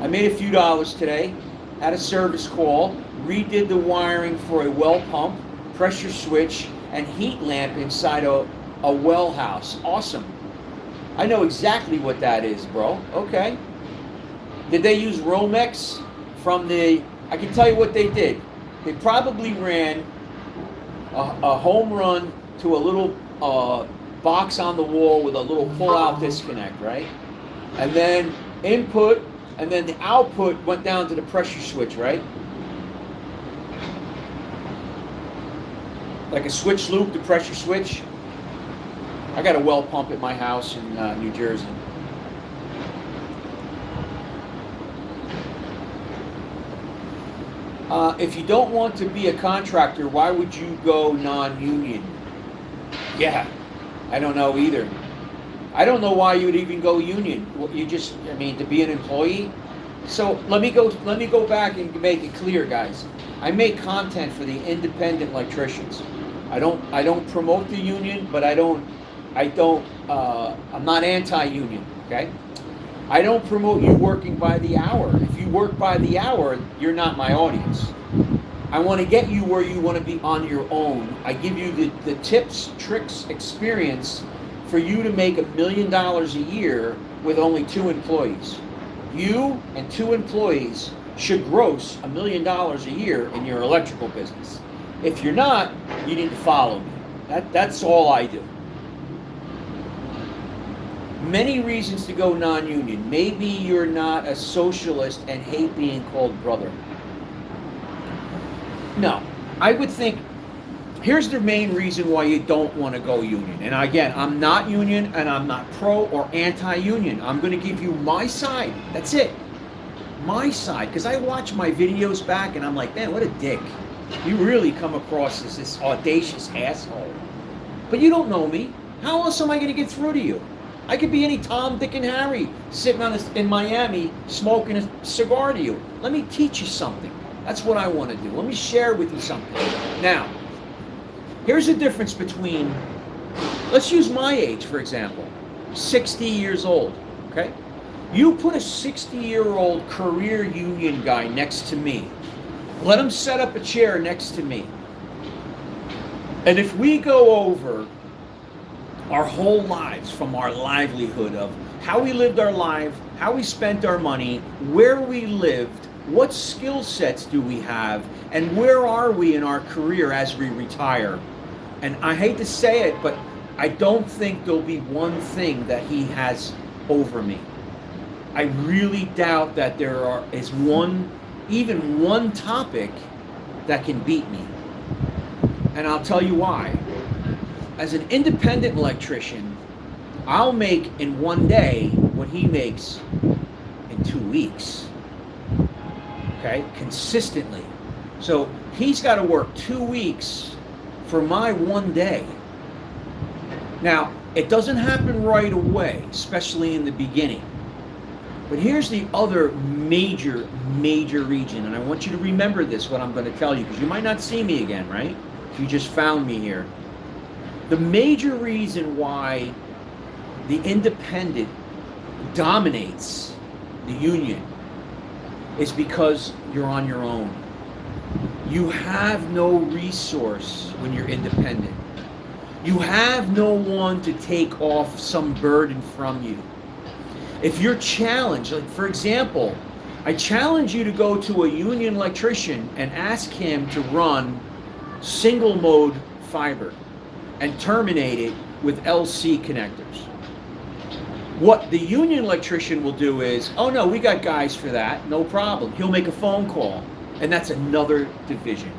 I made a few dollars today, had a service call, redid the wiring for a well pump, pressure switch, and heat lamp inside a well house. Awesome. I know exactly what that is, bro. Okay. Did they use Romex from the... I can tell you what they did. They probably ran a home run to a little box on the wall with a little pull-out disconnect, right? And then input, and then the output went down to the pressure switch, right? Like a switch loop, the pressure switch. I got a well pump at my house in New Jersey. If you don't want to be a contractor, why would you go non-union? Yeah, I don't know either. I don't know why you would even go union. To be an employee. So let me go back and make it clear, guys. I make content for the independent electricians. I don't promote the union, but I'm not anti-union, okay? I don't promote you working by the hour. If you work by the hour, you're not my audience. I want to get you where you want to be on your own. I give you the tips, tricks, experience for you to make $1 million a year with only 2 employees. You and 2 employees should gross $1 million a year in your electrical business. If you're not, you need to follow me. That's all I do. Many reasons to go non-union. Maybe you're not a socialist and hate being called brother. No, I would think, here's the main reason why you don't want to go union. And again, I'm not union and I'm not pro or anti-union. I'm going to give you my side. That's it. My side. Because I watch my videos back and I'm like, man, what a dick. You really come across as this audacious asshole. But you don't know me. How else am I going to get through to you? I could be any Tom, Dick, and Harry sitting in Miami smoking a cigar to you. Let me teach you something. That's what I want to do. Let me share with you something. Now, here's the difference between, let's use my age, for example, 60 years old, okay? You put a 60-year-old career union guy next to me. Let him set up a chair next to me. And if we go over our whole lives, from our livelihood, of how we lived our life, how we spent our money, where we lived, what skill sets do we have, and where are we in our career as we retire. And I hate to say it, but I don't think there'll be one thing that he has over me. I really doubt that is even one topic that can beat me. And I'll tell you why. As an independent electrician, I'll make in one day what he makes in 2 weeks. Okay? Consistently. So he's got to work 2 weeks for my one day. Now, it doesn't happen right away, especially in the beginning. But here's the other major region, and I want you to remember this, what I'm going to tell you, because you might not see me again, right? If you just found me here. The major reason why the independent dominates the union is because you're on your own. You have no resource when you're independent. You have no one to take off some burden from you. If you're challenged, like for example, I challenge you to go to a union electrician and ask him to run single mode fiber and terminate it with LC connectors. What the union electrician will do is, oh no, we got guys for that, no problem. He'll make a phone call, and that's another division.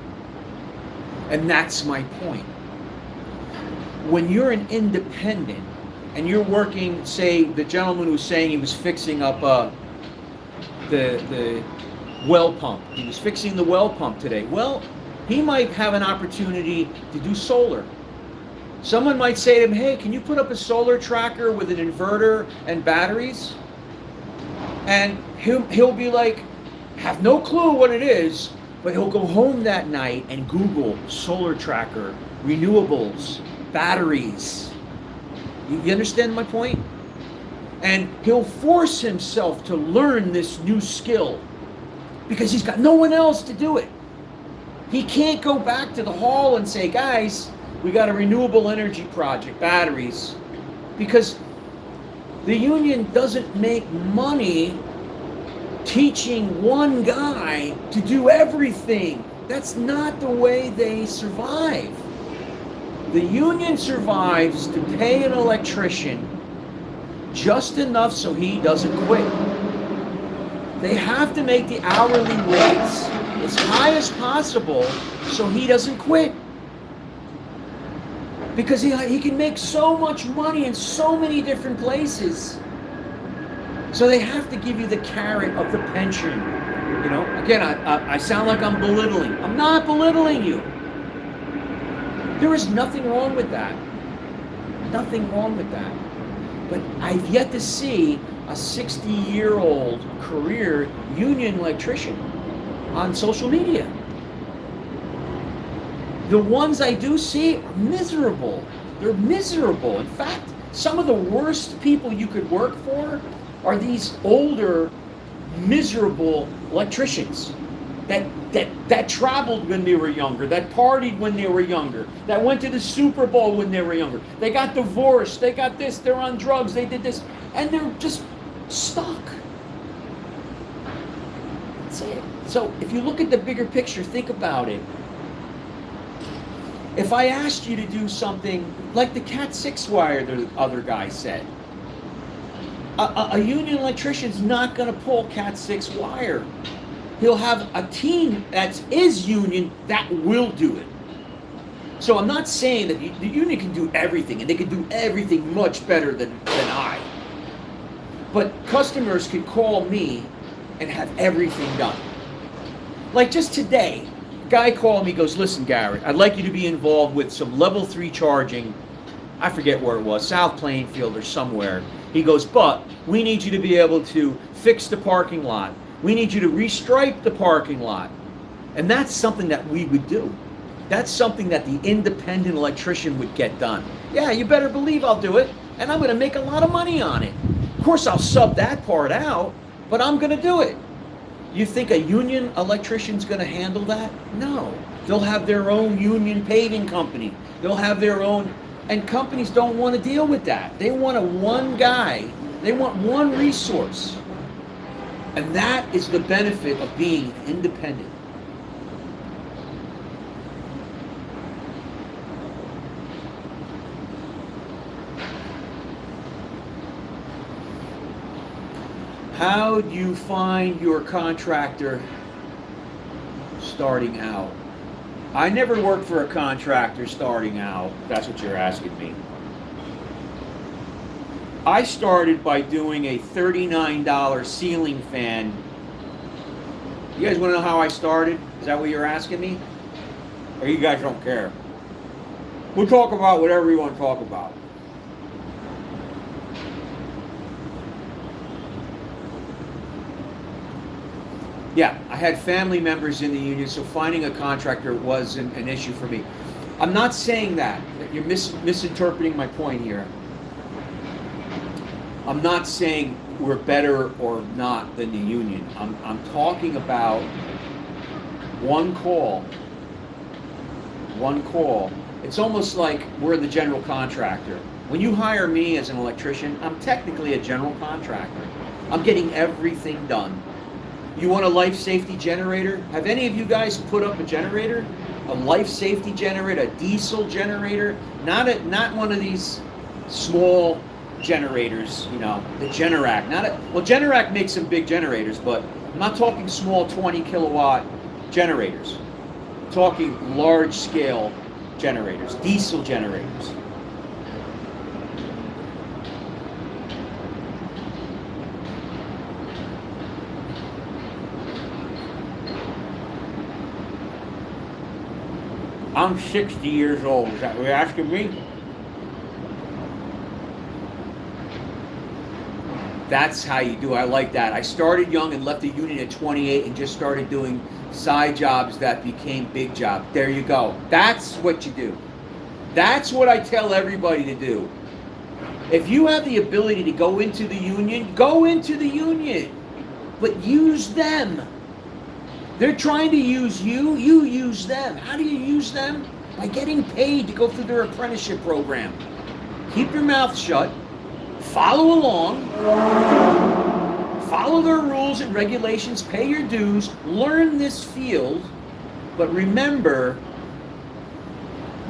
And that's my point. When you're an independent and you're working, say, the gentleman who was saying he was fixing up the well pump. He was fixing the well pump today. Well, he might have an opportunity to do solar. Someone might say to him, hey, can you put up a solar tracker with an inverter and batteries? And he'll be like, have no clue what it is, but he'll go home that night and Google solar tracker, renewables, batteries. You understand my point? And he'll force himself to learn this new skill because he's got no one else to do it. He can't go back to the hall and say, guys, we got a renewable energy project, batteries, because the union doesn't make money teaching one guy to do everything. That's not the way they survive. The union survives to pay an electrician just enough so he doesn't quit. They have to make the hourly rates as high as possible so he doesn't quit. Because he can make so much money in so many different places. So they have to give you the carrot of the pension. You know, again, I sound like I'm belittling. I'm not belittling you. There is nothing wrong with that. Nothing wrong with that. But I've yet to see a 60-year-old career union electrician on social media. The ones I do see are miserable. They're miserable. In fact, some of the worst people you could work for are these older, miserable electricians that traveled when they were younger, that partied when they were younger, that went to the Super Bowl when they were younger. They got divorced, they got this, they're on drugs, they did this, and they're just stuck. That's it. So if you look at the bigger picture, think about it. If I asked you to do something like the Cat 6 wire the other guy said, a union electrician's not going to pull Cat 6 wire. He'll have a team that is union that will do it. So I'm not saying that the union can do everything, and they can do everything much better than I. But customers can call me and have everything done. Like just today, a guy called me, goes, listen, Gary, I'd like you to be involved with some level 3 charging. I forget where it was, South Plainfield or somewhere. He goes, but we need you to be able to fix the parking lot. We need you to restripe the parking lot. And that's something that we would do. That's something that the independent electrician would get done. Yeah, you better believe I'll do it, and I'm going to make a lot of money on it. Of course, I'll sub that part out, but I'm going to do it. You think a union electrician's going to handle that? No. They'll have their own union paving company. They'll have their own And companies don't want to deal with that. They want one guy. They want one resource. And that is the benefit of being independent. How do you find your contractor starting out? I never worked for a contractor starting out. That's what you're asking me. I started by doing a $39 ceiling fan. You guys want to know how I started? Is that what you're asking me? Or you guys don't care? We'll talk about whatever you want to talk about. Yeah, I had family members in the union, so finding a contractor wasn't an issue for me. I'm not saying that. You're misinterpreting my point here. I'm not saying we're better or not than the union. I'm talking about one call. One call. It's almost like we're the general contractor. When you hire me as an electrician, I'm technically a general contractor. I'm getting everything done. You want a life safety generator? Have any of you guys put up a generator? A life safety generator, a diesel generator? Not one of these small generators, you know, the Generac. Well, Generac makes some big generators, but I'm not talking small 20 kilowatt generators. I'm talking large scale generators, diesel generators. I'm 60 years old. Is that what you're asking me? That's how you do it. I like that. I started young and left the union at 28 and just started doing side jobs that became big jobs. There you go. That's what you do. That's what I tell everybody to do. If you have the ability to go into the union, go into the union. But use them. They're trying to use you, you use them. How do you use them? By getting paid to go through their apprenticeship program. Keep your mouth shut, follow along, follow their rules and regulations, pay your dues, learn this field, but remember,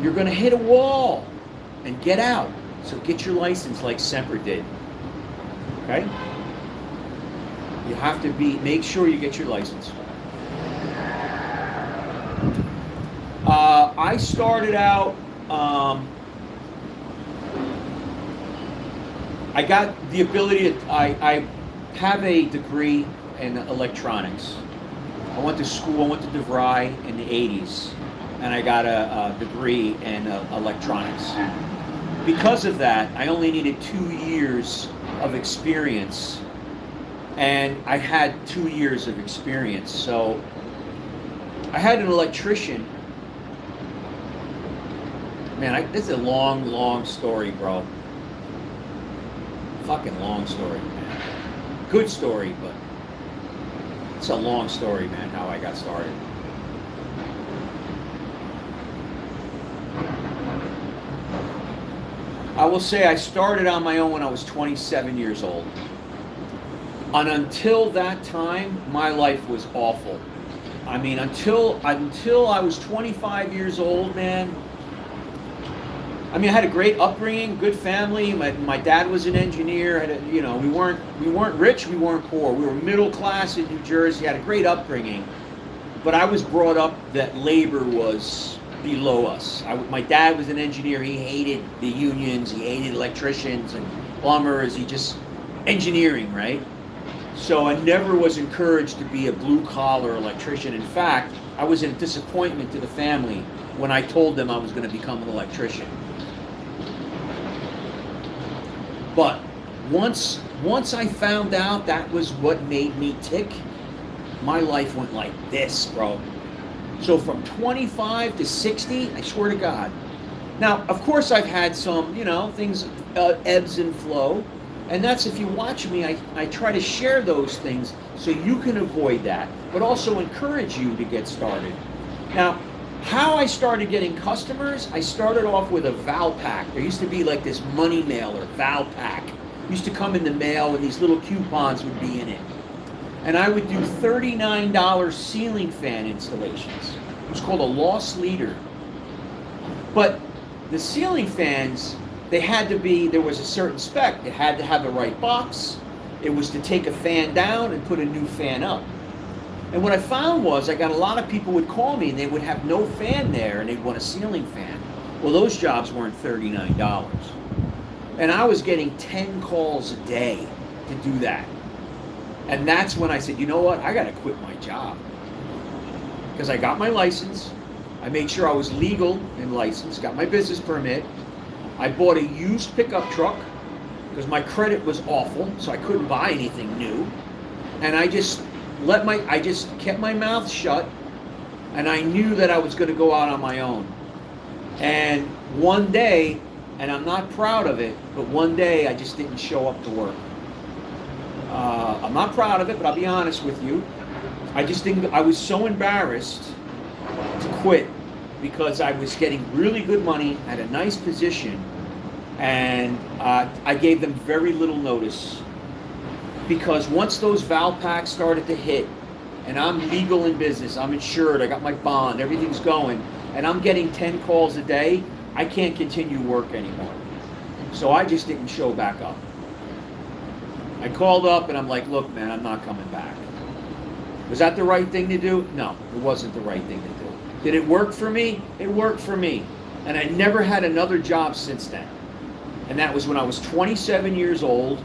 you're going to hit a wall and get out. So get your license like Semper did. Okay? You have to make sure you get your license. I started out, I got the ability to, I have a degree in electronics. I went to school, I went to DeVry in the 80s, and I got a degree in electronics. Because of that, I only needed 2 years of experience, and I had 2 years of experience. So I had an electrician. Man, this is a long, long story, bro. Fucking long story, man. Good story, but it's a long story, man, how I got started. I will say I started on my own when I was 27 years old. And until that time, my life was awful. I mean, until I was 25 years old, man. I mean, I had a great upbringing, good family. My dad was an engineer. We weren't rich, we weren't poor. We were middle class in New Jersey. Had a great upbringing, but I was brought up that labor was below us. My dad was an engineer. He hated the unions. He hated electricians and plumbers. Engineering, right? So I never was encouraged to be a blue-collar electrician. In fact, I was a disappointment to the family when I told them I was going to become an electrician. But once I found out that was what made me tick, my life went like this, bro. So from 25 to 60, I swear to God. Now, of course, I've had some, things, ebbs and flow. And that's, if you watch me, I try to share those things so you can avoid that, but also encourage you to get started. Now, How I started getting customers, I started off with a Val pack. There used to be like this money mailer, Val pack. It used to come in the mail and these little coupons would be in it. And I would do $39 ceiling fan installations. It was called a loss leader. But the ceiling fans, they had to be, there was a certain spec. It had to have the right box. It was to take a fan down and put a new fan up. And what I found was I got a lot of people would call me and they would have no fan there and they'd want a ceiling fan. Well, those jobs weren't $39. And I was getting 10 calls a day to do that. And that's when I said, you know what, I got to quit my job. Because I got my license. I made sure I was legal and licensed, got my business permit. I bought a used pickup truck because my credit was awful, so I couldn't buy anything new. And I just kept my mouth shut, and I knew that I was going to go out on my own. And one day, and I'm not proud of it, but one day I just didn't show up to work. I'm not proud of it, but I'll be honest with you. I was so embarrassed to quit because I was getting really good money at a nice position, and I gave them very little notice. Because once those Val packs started to hit, and I'm legal in business, I'm insured, I got my bond, everything's going, and I'm getting 10 calls a day, I can't continue work anymore. So I just didn't show back up. I called up and I'm like, look man, I'm not coming back. Was that the right thing to do? No, it wasn't the right thing to do. Did it work for me? It worked for me. And I never had another job since then. And that was when I was 27 years old.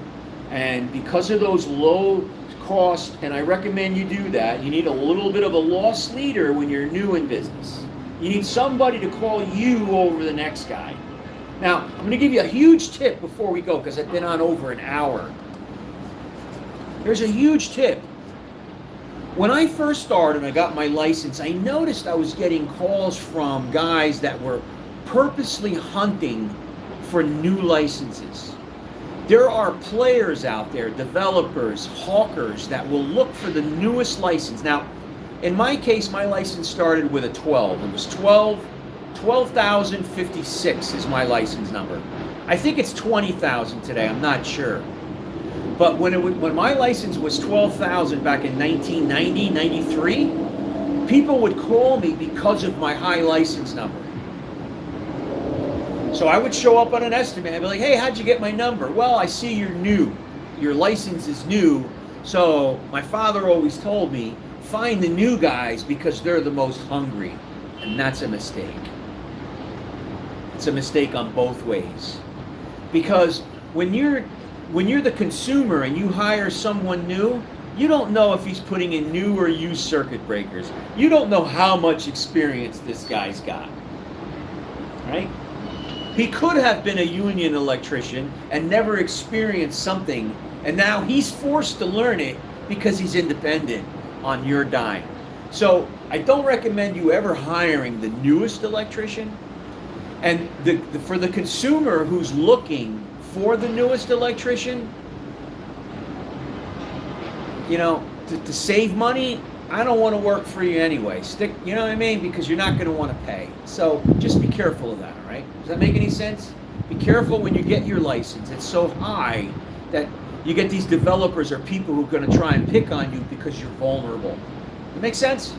And because of those low costs, and I recommend you do that, you need a little bit of a loss leader when you're new in business. You need somebody to call you over the next guy. Now, I'm going to give you a huge tip before we go, because I've been on over an hour. There's a huge tip. When I first started and I got my license, I noticed I was getting calls from guys that were purposely hunting for new licenses. There are players out there, developers, hawkers, that will look for the newest license. Now, in my case, my license started with a 12. It was 12,056 is my license number. I think it's 20,000 today, I'm not sure. But when my license was 12,000 back in 1990, 93, people would call me because of my high license number. So I would show up on an estimate and be like, hey, how'd you get my number? Well, I see you're new. Your license is new. So my father always told me, find the new guys because they're the most hungry. And that's a mistake. It's a mistake on both ways. Because when you're the consumer and you hire someone new, you don't know if he's putting in new or used circuit breakers. You don't know how much experience this guy's got. Right? He could have been a union electrician and never experienced something, and now he's forced to learn it because he's independent on your dime. So I don't recommend you ever hiring the newest electrician. And for the consumer who's looking for the newest electrician, you know, to save money, I don't want to work for you anyway. You know what I mean? Because you're not going to want to pay. So just be careful of that, all right? Does that make any sense? Be careful when you get your license. It's so high that you get these developers or people who are going to try and pick on you because you're vulnerable. That make sense?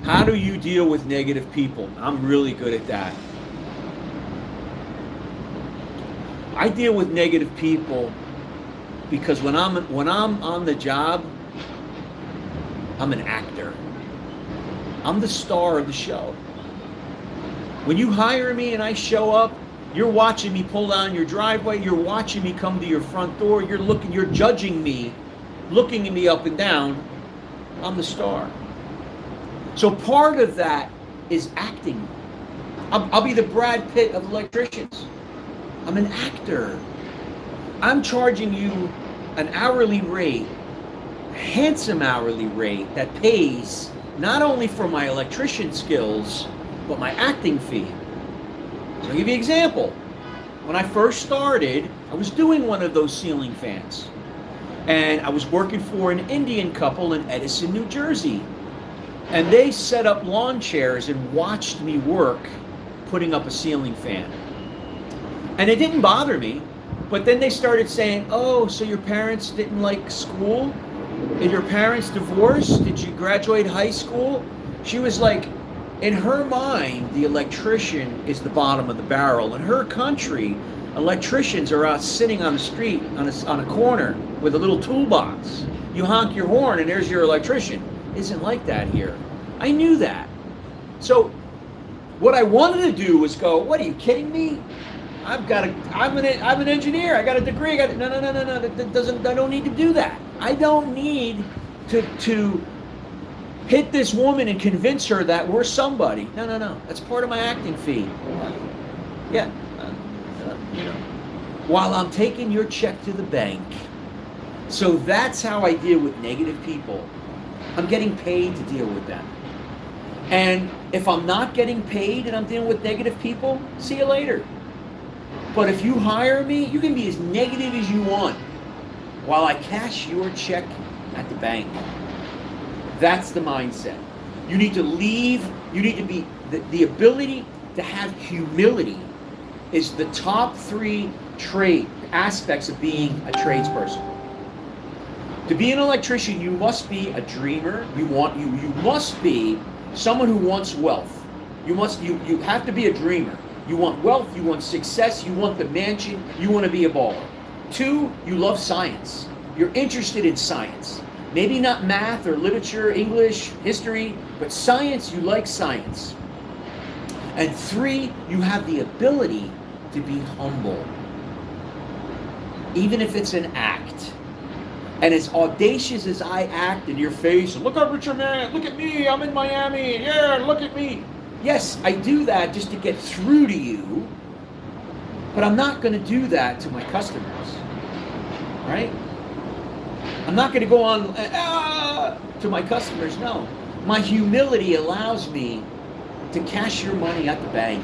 How do you deal with negative people? I'm really good at that. I deal with negative people because when I'm on the job, I'm an actor. I'm the star of the show. When you hire me and I show up, you're watching me pull down your driveway, you're watching me come to your front door, you're judging me, looking at me up and down. I'm the star. So part of that is acting. I'll be the Brad Pitt of electricians. I'm an actor. I'm charging you an hourly rate, a handsome hourly rate that pays not only for my electrician skills, but my acting fee. So I'll give you an example. When I first started, I was doing one of those ceiling fans. And I was working for an Indian couple in Edison, New Jersey. And they set up lawn chairs and watched me work putting up a ceiling fan. And it didn't bother me. But then they started saying, oh, so your parents didn't like school? Did your parents divorce? Did you graduate high school? She was like, in her mind, the electrician is the bottom of the barrel. In her country, electricians are out sitting on the street, on a corner, with a little toolbox. You honk your horn and there's your electrician. Isn't like that here. I knew that. So what I wanted to do was go, what, are you kidding me? I'm an engineer. I got a degree. No. I don't need to do that. I don't need to hit this woman and convince her that we're somebody. No. That's part of my acting fee. Yeah. While I'm taking your check to the bank. So that's how I deal with negative people. I'm getting paid to deal with them. And if I'm not getting paid and I'm dealing with negative people, see you later. But if you hire me, you can be as negative as you want while I cash your check at the bank. That's the mindset. You need to leave, you need to be, the ability to have humility is the top 3 aspects of being a tradesperson. To be an electrician, you must be a dreamer. You must be someone who wants wealth. You have to be a dreamer. You want wealth, you want success, you want the mansion, you want to be a baller. 2, you love science. You're interested in science. Maybe not math or literature, English, history, but science, you like science. And 3, you have the ability to be humble. Even if it's an act. And as audacious as I act in your face, look at Richard Man, look at me, I'm in Miami, yeah, look at me. Yes, I do that just to get through to you, but I'm not going to do that to my customers, right? I'm not going to go on to my customers, no. My humility allows me to cash your money at the bank.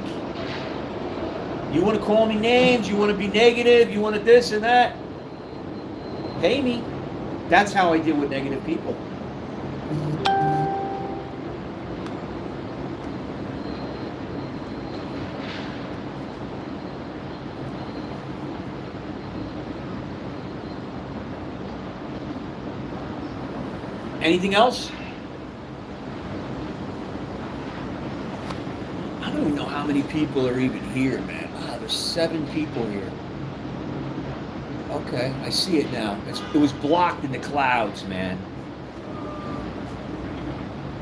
You want to call me names, you want to be negative, you want to this and that, pay me. That's how I deal with negative people. Anything else? I don't even know how many people are even here, man. There's 7 people here. Okay, I see it now. It was blocked in the clouds, man.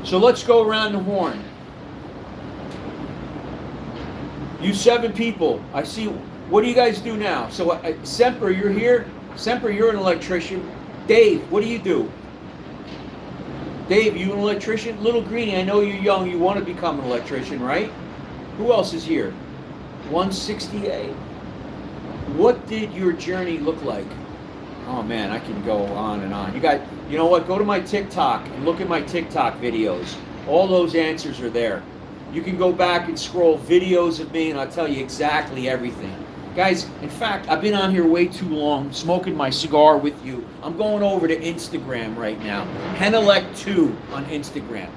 So let's go around the horn. You 7 people. I see. What do you guys do now? So Semper, you're here. Semper, you're an electrician. Dave, what do you do? Dave, you an electrician? Little Greenie, I know you're young. You want to become an electrician, right? Who else is here? 168. What did your journey look like? Oh man, I can go on and on. You know what? Go to my TikTok and look at my TikTok videos. All those answers are there. You can go back and scroll videos of me and I'll tell you exactly everything. Guys, in fact, I've been on here way too long, smoking my cigar with you. I'm going over to Instagram right now. Henelec2 on Instagram.